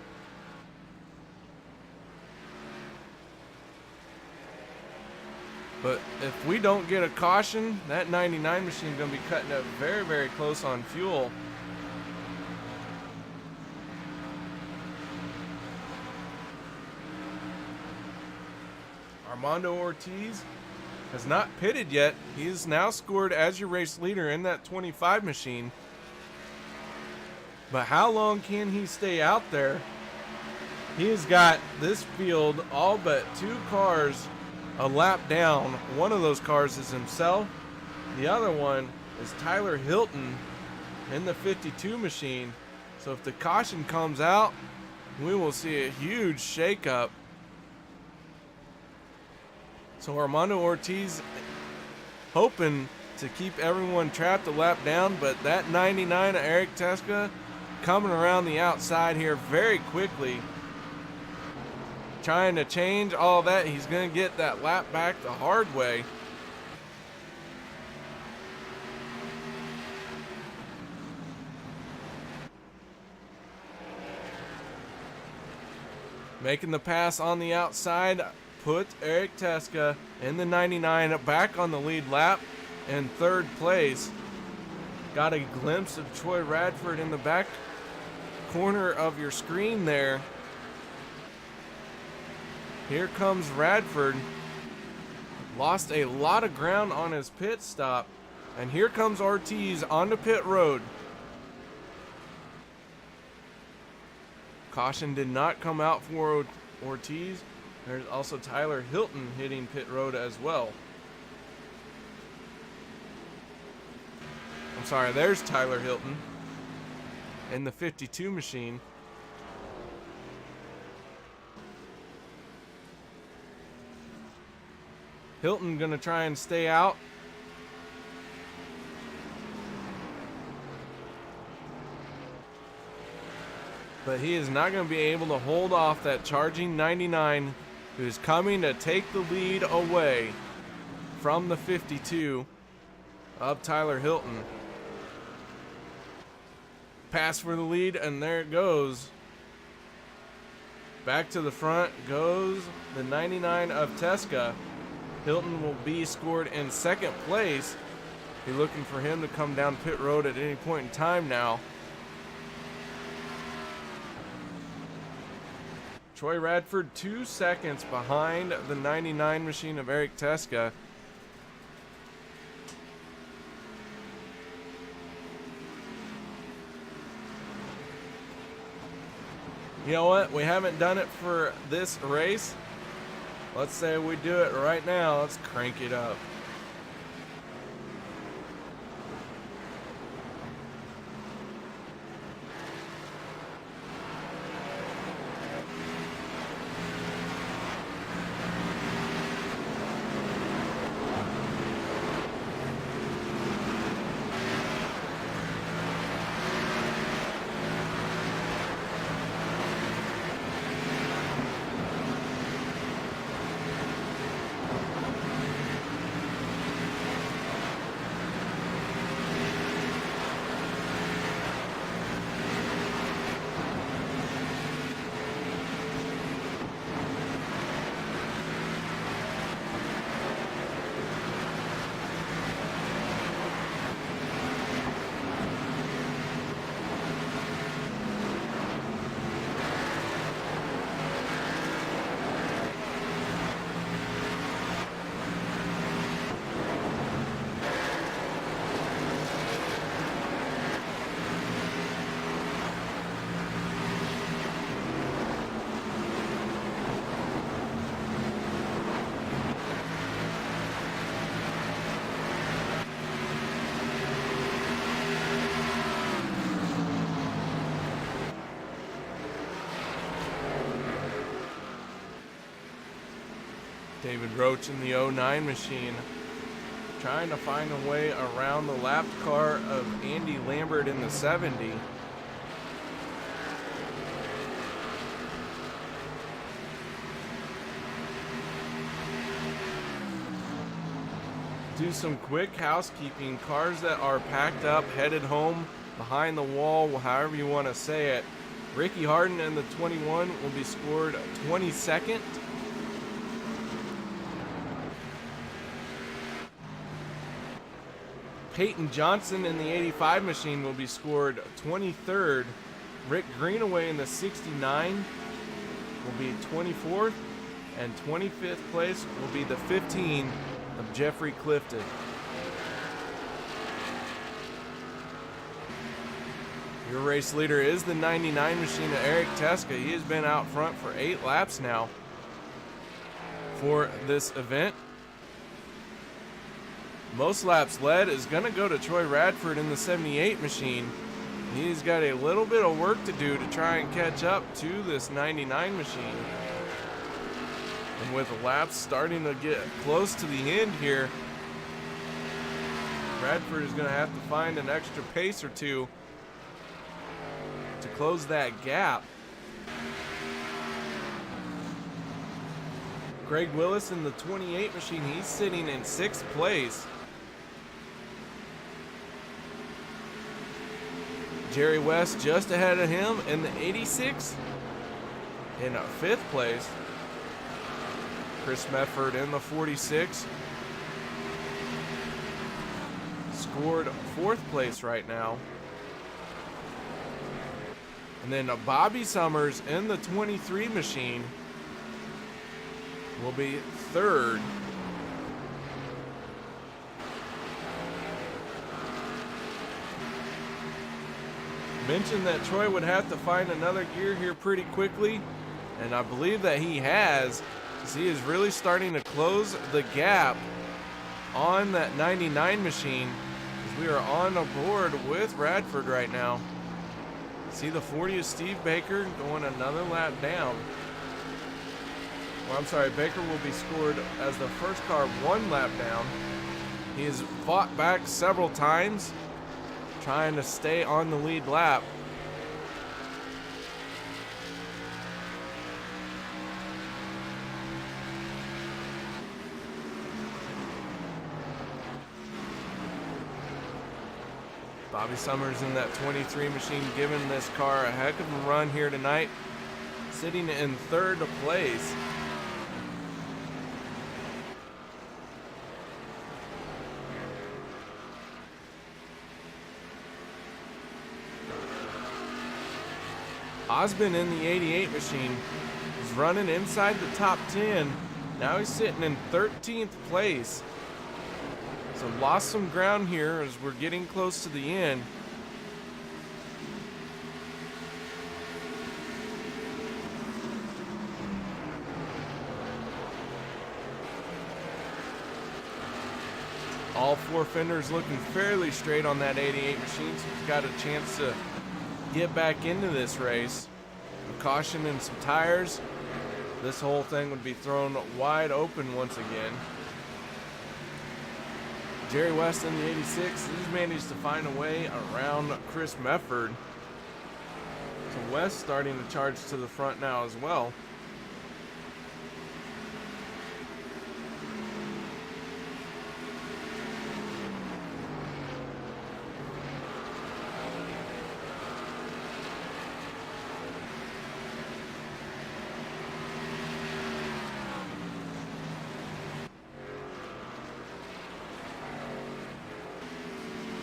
But if we don't get a caution, that 99 machine is going to be cutting it very, very close on fuel. Armando Ortiz has not pitted yet. He is now scored as your race leader in that 25 machine. But how long can he stay out there? He has got this field all but 2 cars a lap down. One of those cars is himself. The other one is Tyler Hilton in the 52 machine. So if the caution comes out, we will see a huge shakeup. So Armando Ortiz hoping to keep everyone trapped a lap down, but that 99 of Eric Teska coming around the outside here very quickly, trying to change all that. He's going to get that lap back the hard way. Making the pass on the outside, put Eric Teska in the 99 back on the lead lap in 3rd place. Got a glimpse of Troy Radford in the back corner of your screen there. Here comes Radford. Lost a lot of ground on his pit stop. And here comes Ortiz onto pit road. Caution did not come out for Ortiz. There's also Tyler Hilton hitting pit road as well. I'm sorry, there's Tyler Hilton in the 52 machine. Hilton gonna try and stay out. But he is not going to be able to hold off that charging 99 who's coming to take the lead away from the 52 of Tyler Hilton. Pass for the lead, and there it goes. Back to the front goes the 99 of Teska. Hilton will be scored in 2nd place. Be looking for him to come down pit road at any point in time now. Troy Radford 2 seconds behind the 99 machine of Eric Teska. You know what? We haven't done it for this race. Let's say we do it right now. Let's crank it up. David Roach in the 09 machine, trying to find a way around the lapped car of Andy Lambert in the 70. Do some quick housekeeping. Cars that are packed up, headed home, behind the wall, however you want to say it. Ricky Harden in the 21 will be scored 22nd. Peyton Johnson in the 85 machine will be scored 23rd. Rick Greenaway in the 69 will be 24th. And 25th place will be the 15 of Jeffrey Clifton. Your race leader is the 99 machine of Eric Teska. He has been out front for 8 laps now for this event. Most laps led is going to go to Troy Radford in the 78 machine. He's got a little bit of work to do to try and catch up to this 99 machine. And with laps starting to get close to the end here, Radford is going to have to find an extra pace or two to close that gap. Craig Willis in the 28 machine, he's sitting in 6th place. Jerry West just ahead of him in the 86 in 5th place. Chris Medford in the 46 scored 4th place right now. And then Bobby Summers in the 23 machine will be 3rd. Mentioned that Troy would have to find another gear here pretty quickly, and I believe that he has, because he is really starting to close the gap on that 99 machine, as we are on the board with Radford right now. See the 40 is Steve Baker going another lap down. Well, I'm sorry, Baker will be scored as the first car 1 lap down. He has fought back several times, trying to stay on the lead lap. Bobby Summers in that 23 machine giving this car a heck of a run here tonight, sitting in 3rd place. Osborne in the 88 machine is running inside the top 10. Now he's sitting in 13th place. So lost some ground here as we're getting close to the end. All 4 fenders looking fairly straight on that 88 machine, so he's got a chance to get back into this race. A caution and some tires, this whole thing would be thrown wide open once again. Jerry West in the 86, he's managed to find a way around Chris Mefford. So West starting to charge to the front now as well.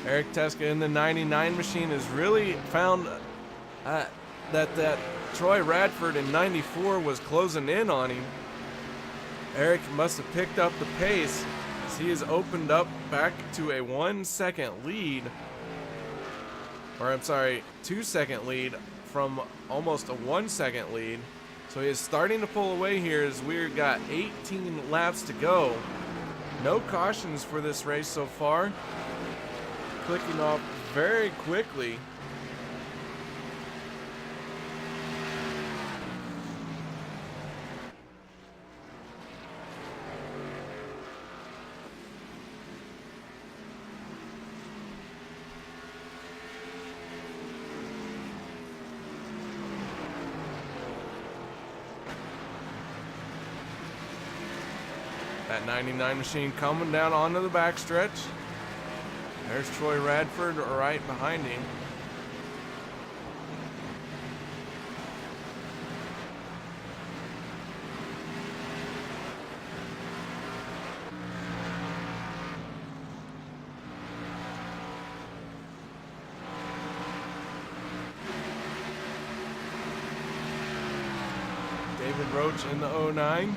Eric Teska in the 99 machine has really found that Troy Radford in 94 was closing in on him. Eric must have picked up the pace as he has opened up back to a 1 second lead. Or I'm sorry, 2 second lead from almost a 1 second lead. So he is starting to pull away here as we've got 18 laps to go. No cautions for this race so far. Clicking off very quickly. That 99 machine coming down onto the backstretch. There's Troy Radford right behind him. David Roach in the 09.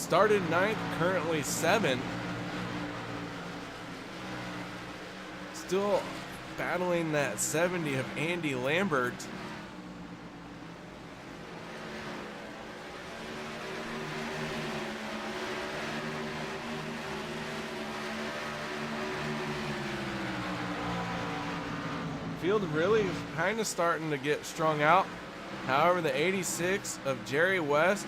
started ninth, currently 7th. Still battling that 70 of Andy Lambert. Field really kind of starting to get strung out. However, the 86 of Jerry West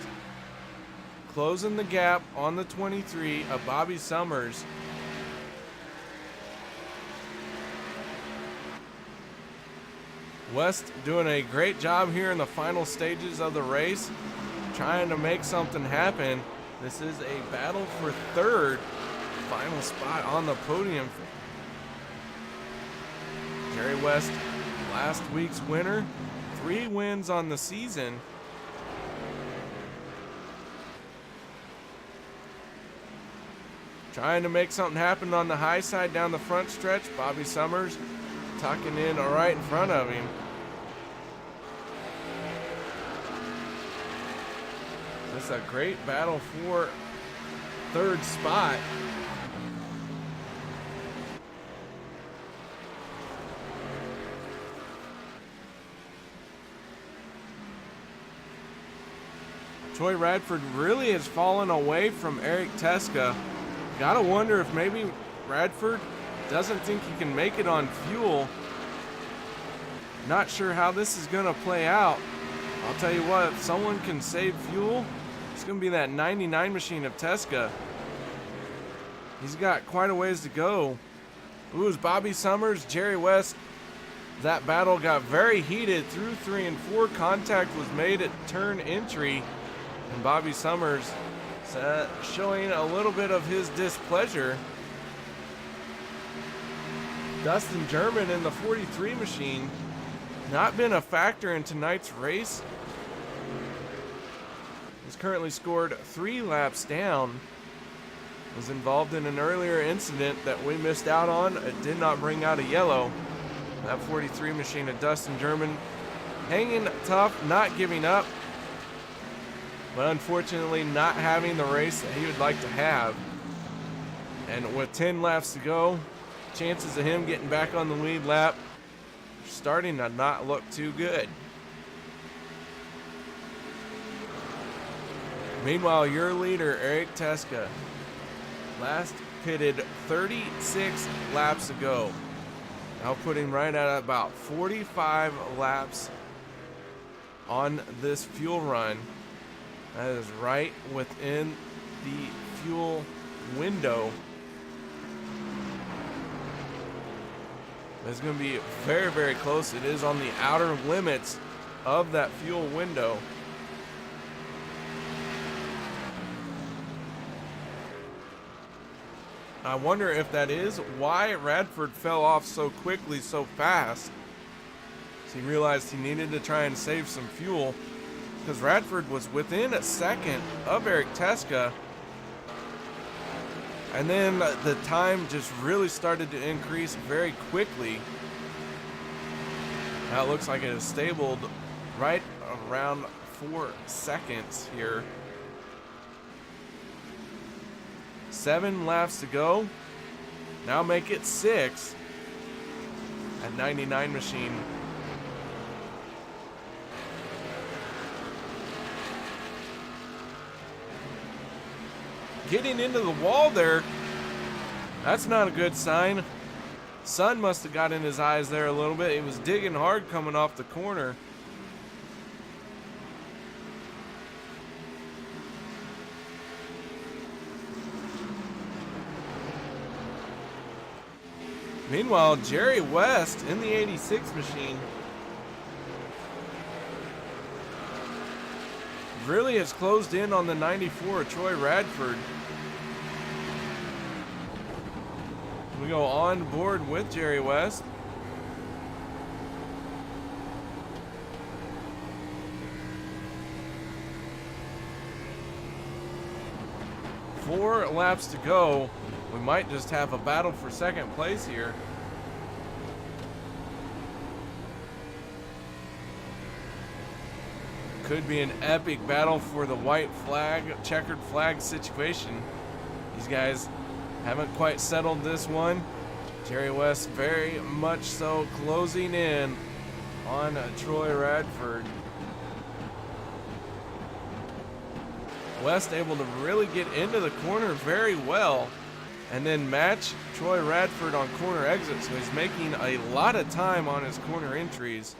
closing the gap on the 23 of Bobby Summers. West doing a great job here in the final stages of the race, trying to make something happen. This is a battle for third, final spot on the podium. Jerry West, last week's winner, 3 wins on the season. Trying to make something happen on the high side down the front stretch. Bobby Summers tucking in right in front of him. This is a great battle for third spot. Troy Radford really has fallen away from Eric Teska. Gotta wonder if maybe Radford doesn't think he can make it on fuel. Not sure how this is gonna play out. I'll tell you what, if someone can save fuel, it's gonna be that 99 machine of Teska. He's got quite a ways to go. It was Bobby Summers, Jerry West. That battle got very heated through 3 and 4. Contact was made at turn entry, and Bobby Summers showing a little bit of his displeasure. Dustin German in the 43 machine, not been a factor in tonight's race. He's currently scored 3 laps down. Was involved in an earlier incident that we missed out on. It did not bring out a yellow. That 43 machine of Dustin German hanging tough, not giving up, but unfortunately not having the race that he would like to have. And with 10 laps to go, chances of him getting back on the lead lap are starting to not look too good. Meanwhile, your leader, Eric Teska, last pitted 36 laps ago. Now putting right at about 45 laps on this fuel run. That is right within the fuel window. It's going to be very, very close. It is on the outer limits of that fuel window. I wonder if that is why Radford fell off so quickly, so fast. He realized he needed to try and save some fuel, because Radford was within a second of Eric Teska. And then the time just really started to increase very quickly. Now it looks like it is stabled right around 4 seconds here. 7 laps to go. Now make it 6 at 99 machine. Getting into the wall there. That's not a good sign. Sun must have got in his eyes there a little bit. He was digging hard coming off the corner. Meanwhile, Jerry West in the 86 machine really has closed in on the 94 of Troy Radford. We go on board with Jerry West. Four laps to go. We might just have a battle for second place here. could be an epic battle for the white flag, checkered flag situation. These guys haven't quite settled this one. Jerry West very much so closing in on Troy Radford. West able to really get into the corner very well and then match Troy Radford on corner exits, so he's making a lot of time on his corner entries.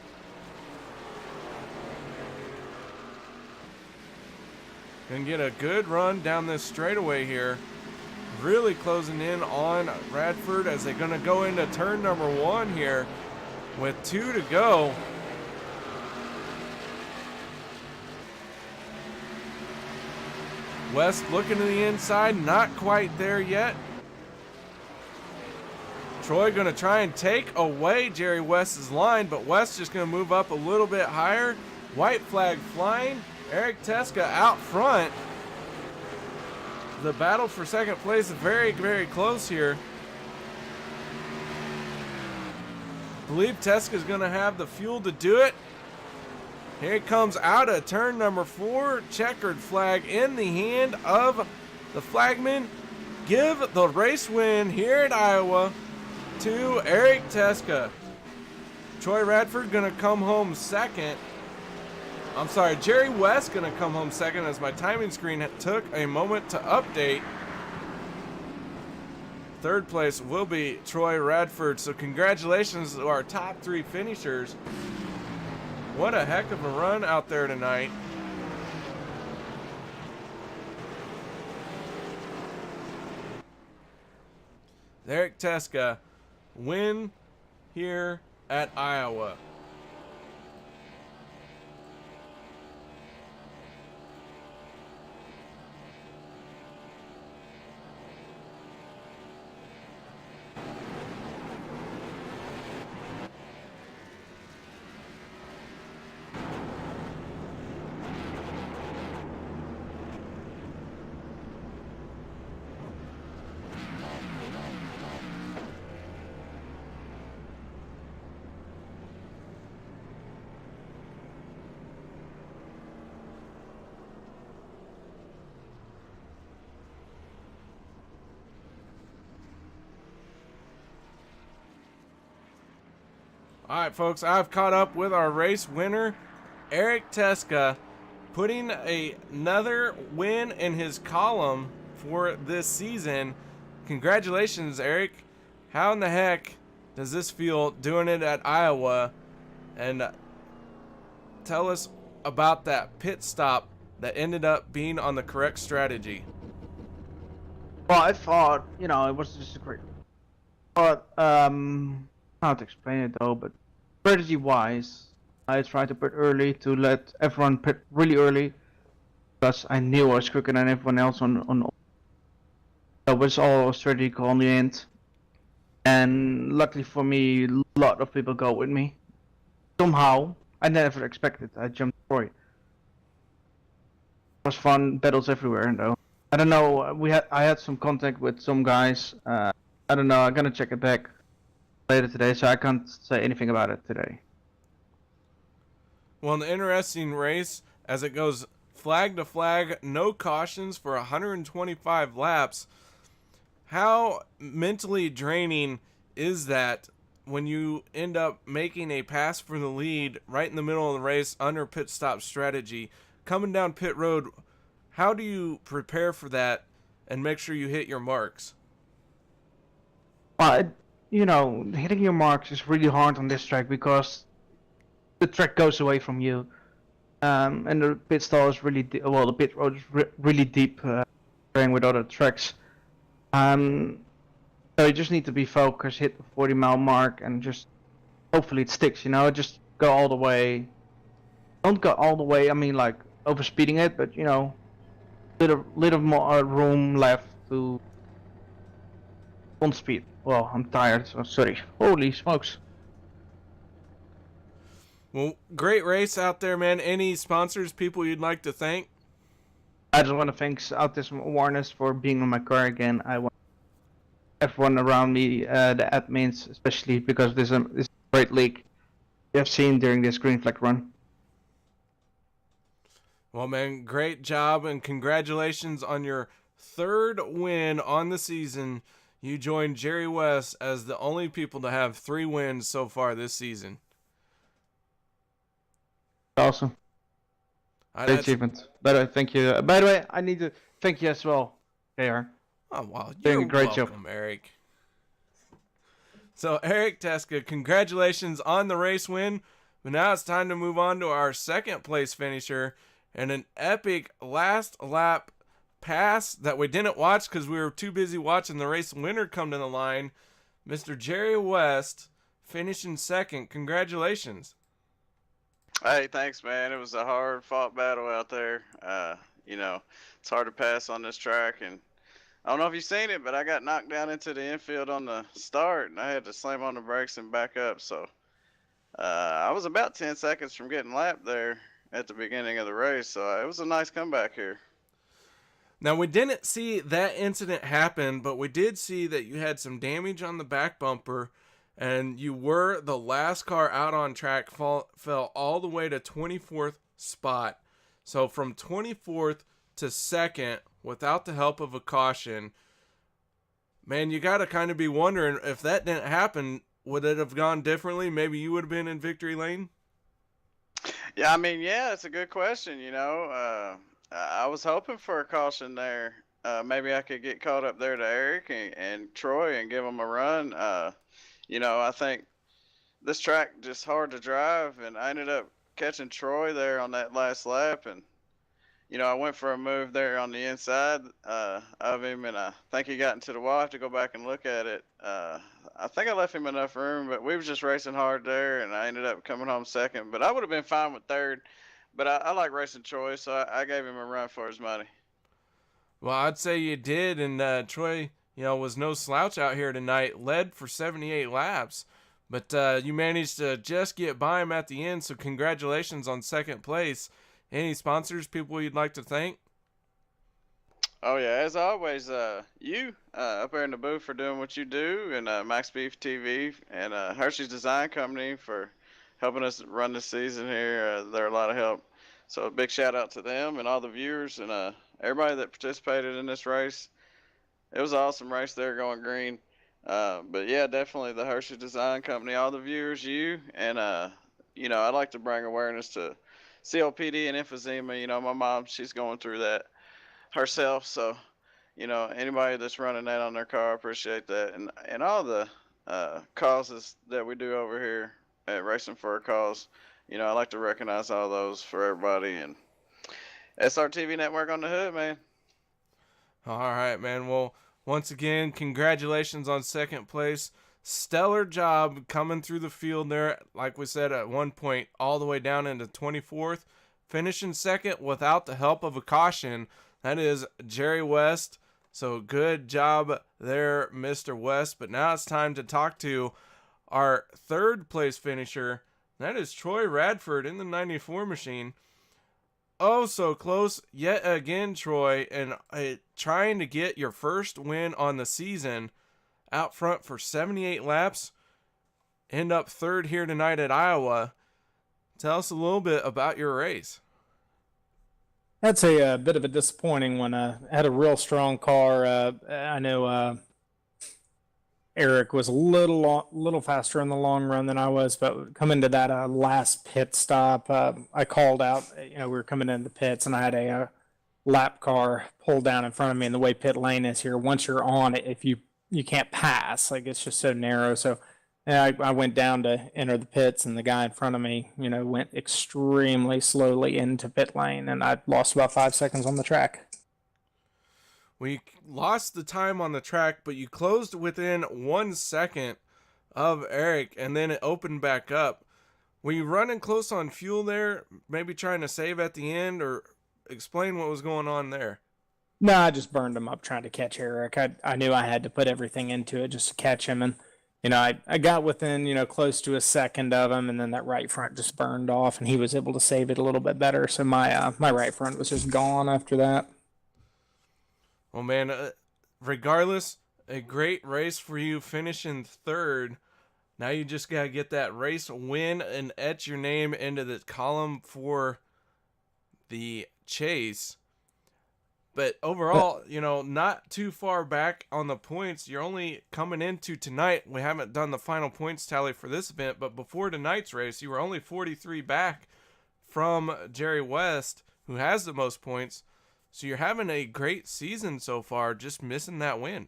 Gonna get a good run down this straightaway here. Really closing in on Radford as they're gonna go into turn number 1 here with 2 to go. West looking to the inside, not quite there yet. Troy gonna try and take away Jerry West's line, but West just gonna move up a little bit higher. White flag flying. Eric Teska out front. The battle for second place is very, very close here. I believe Teska's gonna have the fuel to do it. Here he comes out of turn number 4. Checkered flag in the hand of the flagman. Give the race win here at Iowa to Eric Teska. Troy Radford gonna come home second. I'm sorry, Jerry West gonna come home second as my timing screen took a moment to update. Third place will be Troy Radford, so congratulations to our top 3 finishers. What a heck of a run out there tonight. Eric Teska win here at Iowa. All right, folks, I've caught up with our race winner, Eric Teska, putting another win in his column for this season. Congratulations, Eric. How in the heck does this feel doing it at Iowa? And tell us about that pit stop that ended up being on the correct strategy. Well, I thought, you know, it was just a great. But how to explain it though, but strategy-wise, I tried to pit early to let everyone pit really early, because I knew I was quicker than everyone else on. That was all strategical on the end, and luckily for me, a lot of people go with me. Somehow, I never expected. I jumped Troy. It was fun, battles everywhere though. I don't know. I had some contact with some guys. I don't know. I'm gonna check it back later today, so I can't say anything about it today. Well, an interesting race as it goes flag to flag, no cautions for 125 laps. How mentally draining is that when you end up making a pass for the lead right in the middle of the race under pit stop strategy? Coming down pit road, how do you prepare for that and make sure you hit your marks? Well, you know, hitting your marks is really hard on this track because the track goes away from you, and the pit stall is really well. The pit road is really deep, comparing with other tracks. So you just need to be focused, hit the 40-mile mark, and just hopefully it sticks. You know, just go all the way. Don't go all the way. I mean, like overspeeding it, but you know, little more room left to on speed. Well, I'm tired, so sorry. Holy smokes. Well, great race out there, man. Any sponsors, people you'd like to thank? I just want to thank Autism Awareness for being on my car again. I want everyone around me, the admins especially, because this is a great league we have seen during this green flag run. Well, man, great job and congratulations on your third win on the season. You joined Jerry West as the only people to have 3 wins so far this season. Awesome. Great achievement. By the way, thank you. By the way, I need to thank you as well, KR. Oh, wow. Doing You're a great welcome, job. Eric. So, Eric Teska, congratulations on the race win. But now it's time to move on to our second place finisher and an epic last lap pass that we didn't watch because we were too busy watching the race winner come to the line. Mr. Jerry West finishing second. Congratulations. Hey, thanks, man. It was a hard-fought battle out there. You know, it's hard to pass on this track, and I don't know if you've seen it, but I got knocked down into the infield on the start, and I had to slam on the brakes and back up. So I was about 10 seconds from getting lapped there at the beginning of the race, so it was a nice comeback here. Now, we didn't see that incident happen, but we did see that you had some damage on the back bumper, and you were the last car out on track, fell all the way to 24th spot. So from 24th to 2nd, without the help of a caution, man, you got to kind of be wondering if that didn't happen, would it have gone differently? Maybe you would have been in victory lane? Yeah, I mean, yeah, it's a good question, you know. I was hoping for a caution there. Maybe I could get caught up there to Eric and Troy and give them a run. You know, I think this track just hard to drive, and I ended up catching Troy there on that last lap, and you know, I went for a move there on the inside of him, and I think he got into the wall. I have to go back and look at it. I think I left him enough room, but we were just racing hard there, and I ended up coming home second. But I would have been fine with third. But I like racing Troy, so I gave him a run for his money. Well, I'd say you did, and Troy, you know, was no slouch out here tonight, led for 78 laps. But you managed to just get by him at the end, so congratulations on second place. Any sponsors, people you'd like to thank? Oh, yeah, as always, you up there in the booth for doing what you do, and MaxSpeedTV and Hershy's Design Company for helping us run this season here. They're a lot of help. So a big shout out to them and all the viewers and everybody that participated in this race. It was an awesome race there going green. But yeah, definitely the Hershey Design Company, all the viewers, you, and you know, I'd like to bring awareness to COPD and emphysema. You know, my mom, she's going through that herself. So, you know, anybody that's running that on their car, I appreciate that. And all the causes that we do over here at Racing for a Cause, you know, I like to recognize all those for everybody. And SRTV Network on the hood, man. All right, man. Well, once again, congratulations on second place. Stellar job coming through the field there, like we said, at one point, all the way down into 24th. Finishing second without the help of a caution. That is Jerry West. So good job there, Mr. West. But now it's time to talk to our third place finisher. That is Troy Radford in the 94 machine. Oh, so close yet again, Troy, and trying to get your first win on the season out front for 78 laps. End up third here tonight at Iowa. Tell us a little bit about your race. That's a bit of a disappointing one. I had a real strong car. I know Eric was a little faster in the long run than I was, but coming to that last pit stop, I called out. You know, we were coming into the pits, and I had a lap car pulled down in front of me. And the way pit lane is here, once you're on it, if you can't pass, like it's just so narrow. So I went down to enter the pits, and the guy in front of me, you know, went extremely slowly into pit lane, and I lost about 5 seconds on the track. We lost the time on the track, but you closed within 1 second of Eric, and then it opened back up. Were you running close on fuel there, maybe trying to save at the end, or explain what was going on there? No, I just burned him up trying to catch Eric. I knew I had to put everything into it just to catch him, and you know, I got within, you know, close to a second of him, and then that right front just burned off, and he was able to save it a little bit better. So my right front was just gone after that. Well, man, regardless, a great race for you, finishing third. Now you just got to get that race win and etch your name into the column for the chase. But overall, you know, not too far back on the points. You're only coming into tonight. We haven't done the final points tally for this event, but before tonight's race, you were only 43 back from Jerry West, who has the most points. So you're having a great season so far, just missing that win.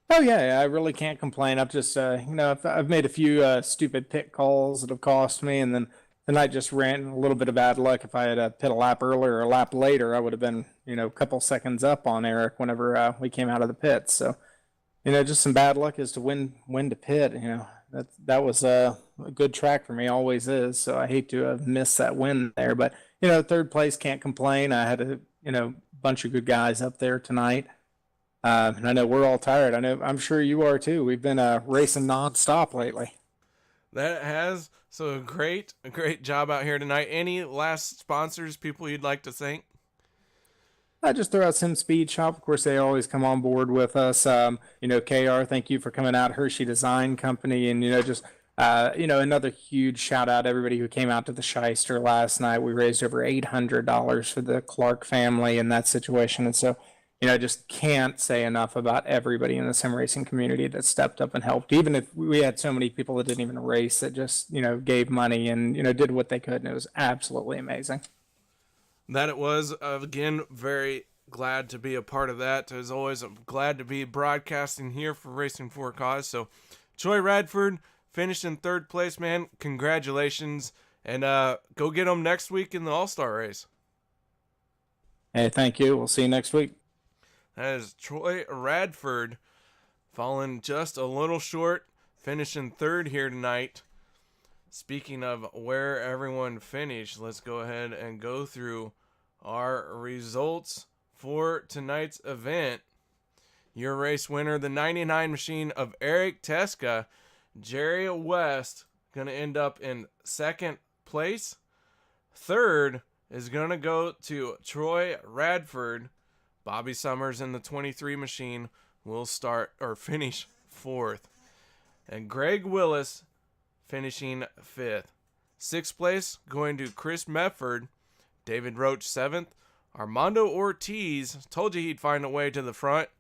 Oh yeah, I really can't complain. I've just, I've made a few stupid pit calls that have cost me, and then I just ran a little bit of bad luck. If I had pit a lap earlier or a lap later, I would have been, a couple seconds up on Eric whenever we came out of the pits. So, just some bad luck as to when to pit. That was a good track for me, always is. So I hate to have missed that win there, but third place, can't complain. I had a bunch of good guys up there tonight. And I know we're all tired. I'm sure you are too. We've been racing nonstop lately. That has. So a great job out here tonight. Any last sponsors, people you'd like to thank? I just throw out Sim Speed Shop. Of course, they always come on board with us. KR, thank you for coming out. Hershey Design Company, and another huge shout out to everybody who came out to the Shyster last night. We raised over $800 for the Clark family in that situation, and so. I just can't say enough about everybody in the sim racing community that stepped up and helped. Even if we had so many people that didn't even race that just, gave money and, did what they could. And it was absolutely amazing. That it was. Again, very glad to be a part of that. As always, I'm glad to be broadcasting here for Racing for a Cause. So, Troy Radford finished in third place, man. Congratulations. And go get them next week in the All-Star race. Hey, thank you. We'll see you next week. That is Troy Radford, falling just a little short, finishing third here tonight. Speaking of where everyone finished, let's go ahead and go through our results for tonight's event. Your race winner, the 99 machine of Eric Teska, Jerry West, going to end up in second place. Third is going to go to Troy Radford. Bobby Summers in the 23 machine will finish fourth. And Greg Willis finishing fifth. Sixth place going to Chris Mefford. David Roach seventh. Armando Ortiz, told you he'd find a way to the front,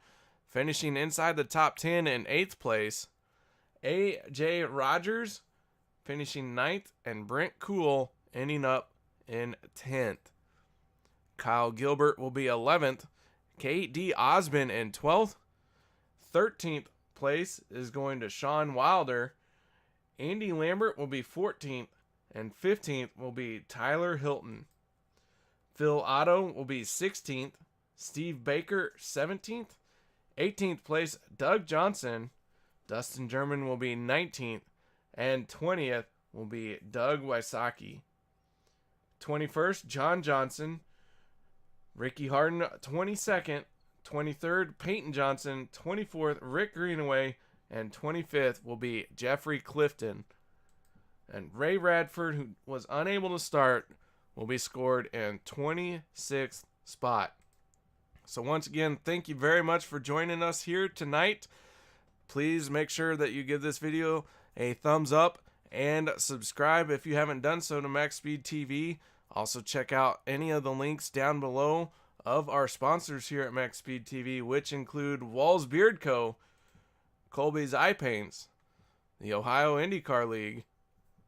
finishing inside the top 10 in eighth place. A.J. Rogers finishing ninth. And Brent Cool ending up in 10th. Kyle Gilbert will be 11th. K.D. Osmond in 12th. 13th place is going to Sean Wilder. Andy Lambert will be 14th. And 15th will be Tyler Hilton. Phil Otto will be 16th. Steve Baker 17th. 18th place, Doug Johnson. Dustin German will be 19th. And 20th will be Doug Wysocki. 21st, John Johnson. Ricky Harden, 22nd. 23rd, Peyton Johnson. 24th, Rick Greenaway. And 25th will be Jeffrey Clifton. And Ray Radford, who was unable to start, will be scored in 26th spot. So once again, thank you very much for joining us here tonight. Please make sure that you give this video a thumbs up and subscribe if you haven't done so to MaxSpeedTV. Also, check out any of the links down below of our sponsors here at MaxSpeedTV, which include Walls Beard Co., Colby's Eye Paints, the Ohio IndyCar League,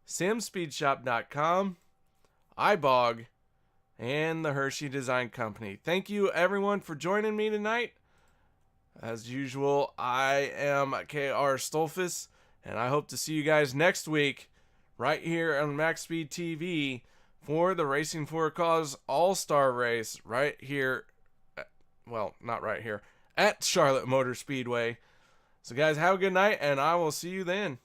SimSpeedShop.com, iBog, and the Hershey Design Company. Thank you, everyone, for joining me tonight. As usual, I am K.R. Stolfus, and I hope to see you guys next week right here on MaxSpeedTV for the Racing for a Cause All-Star Race right here, well, not right here, at Charlotte Motor Speedway. So guys, have a good night, and I will see you then.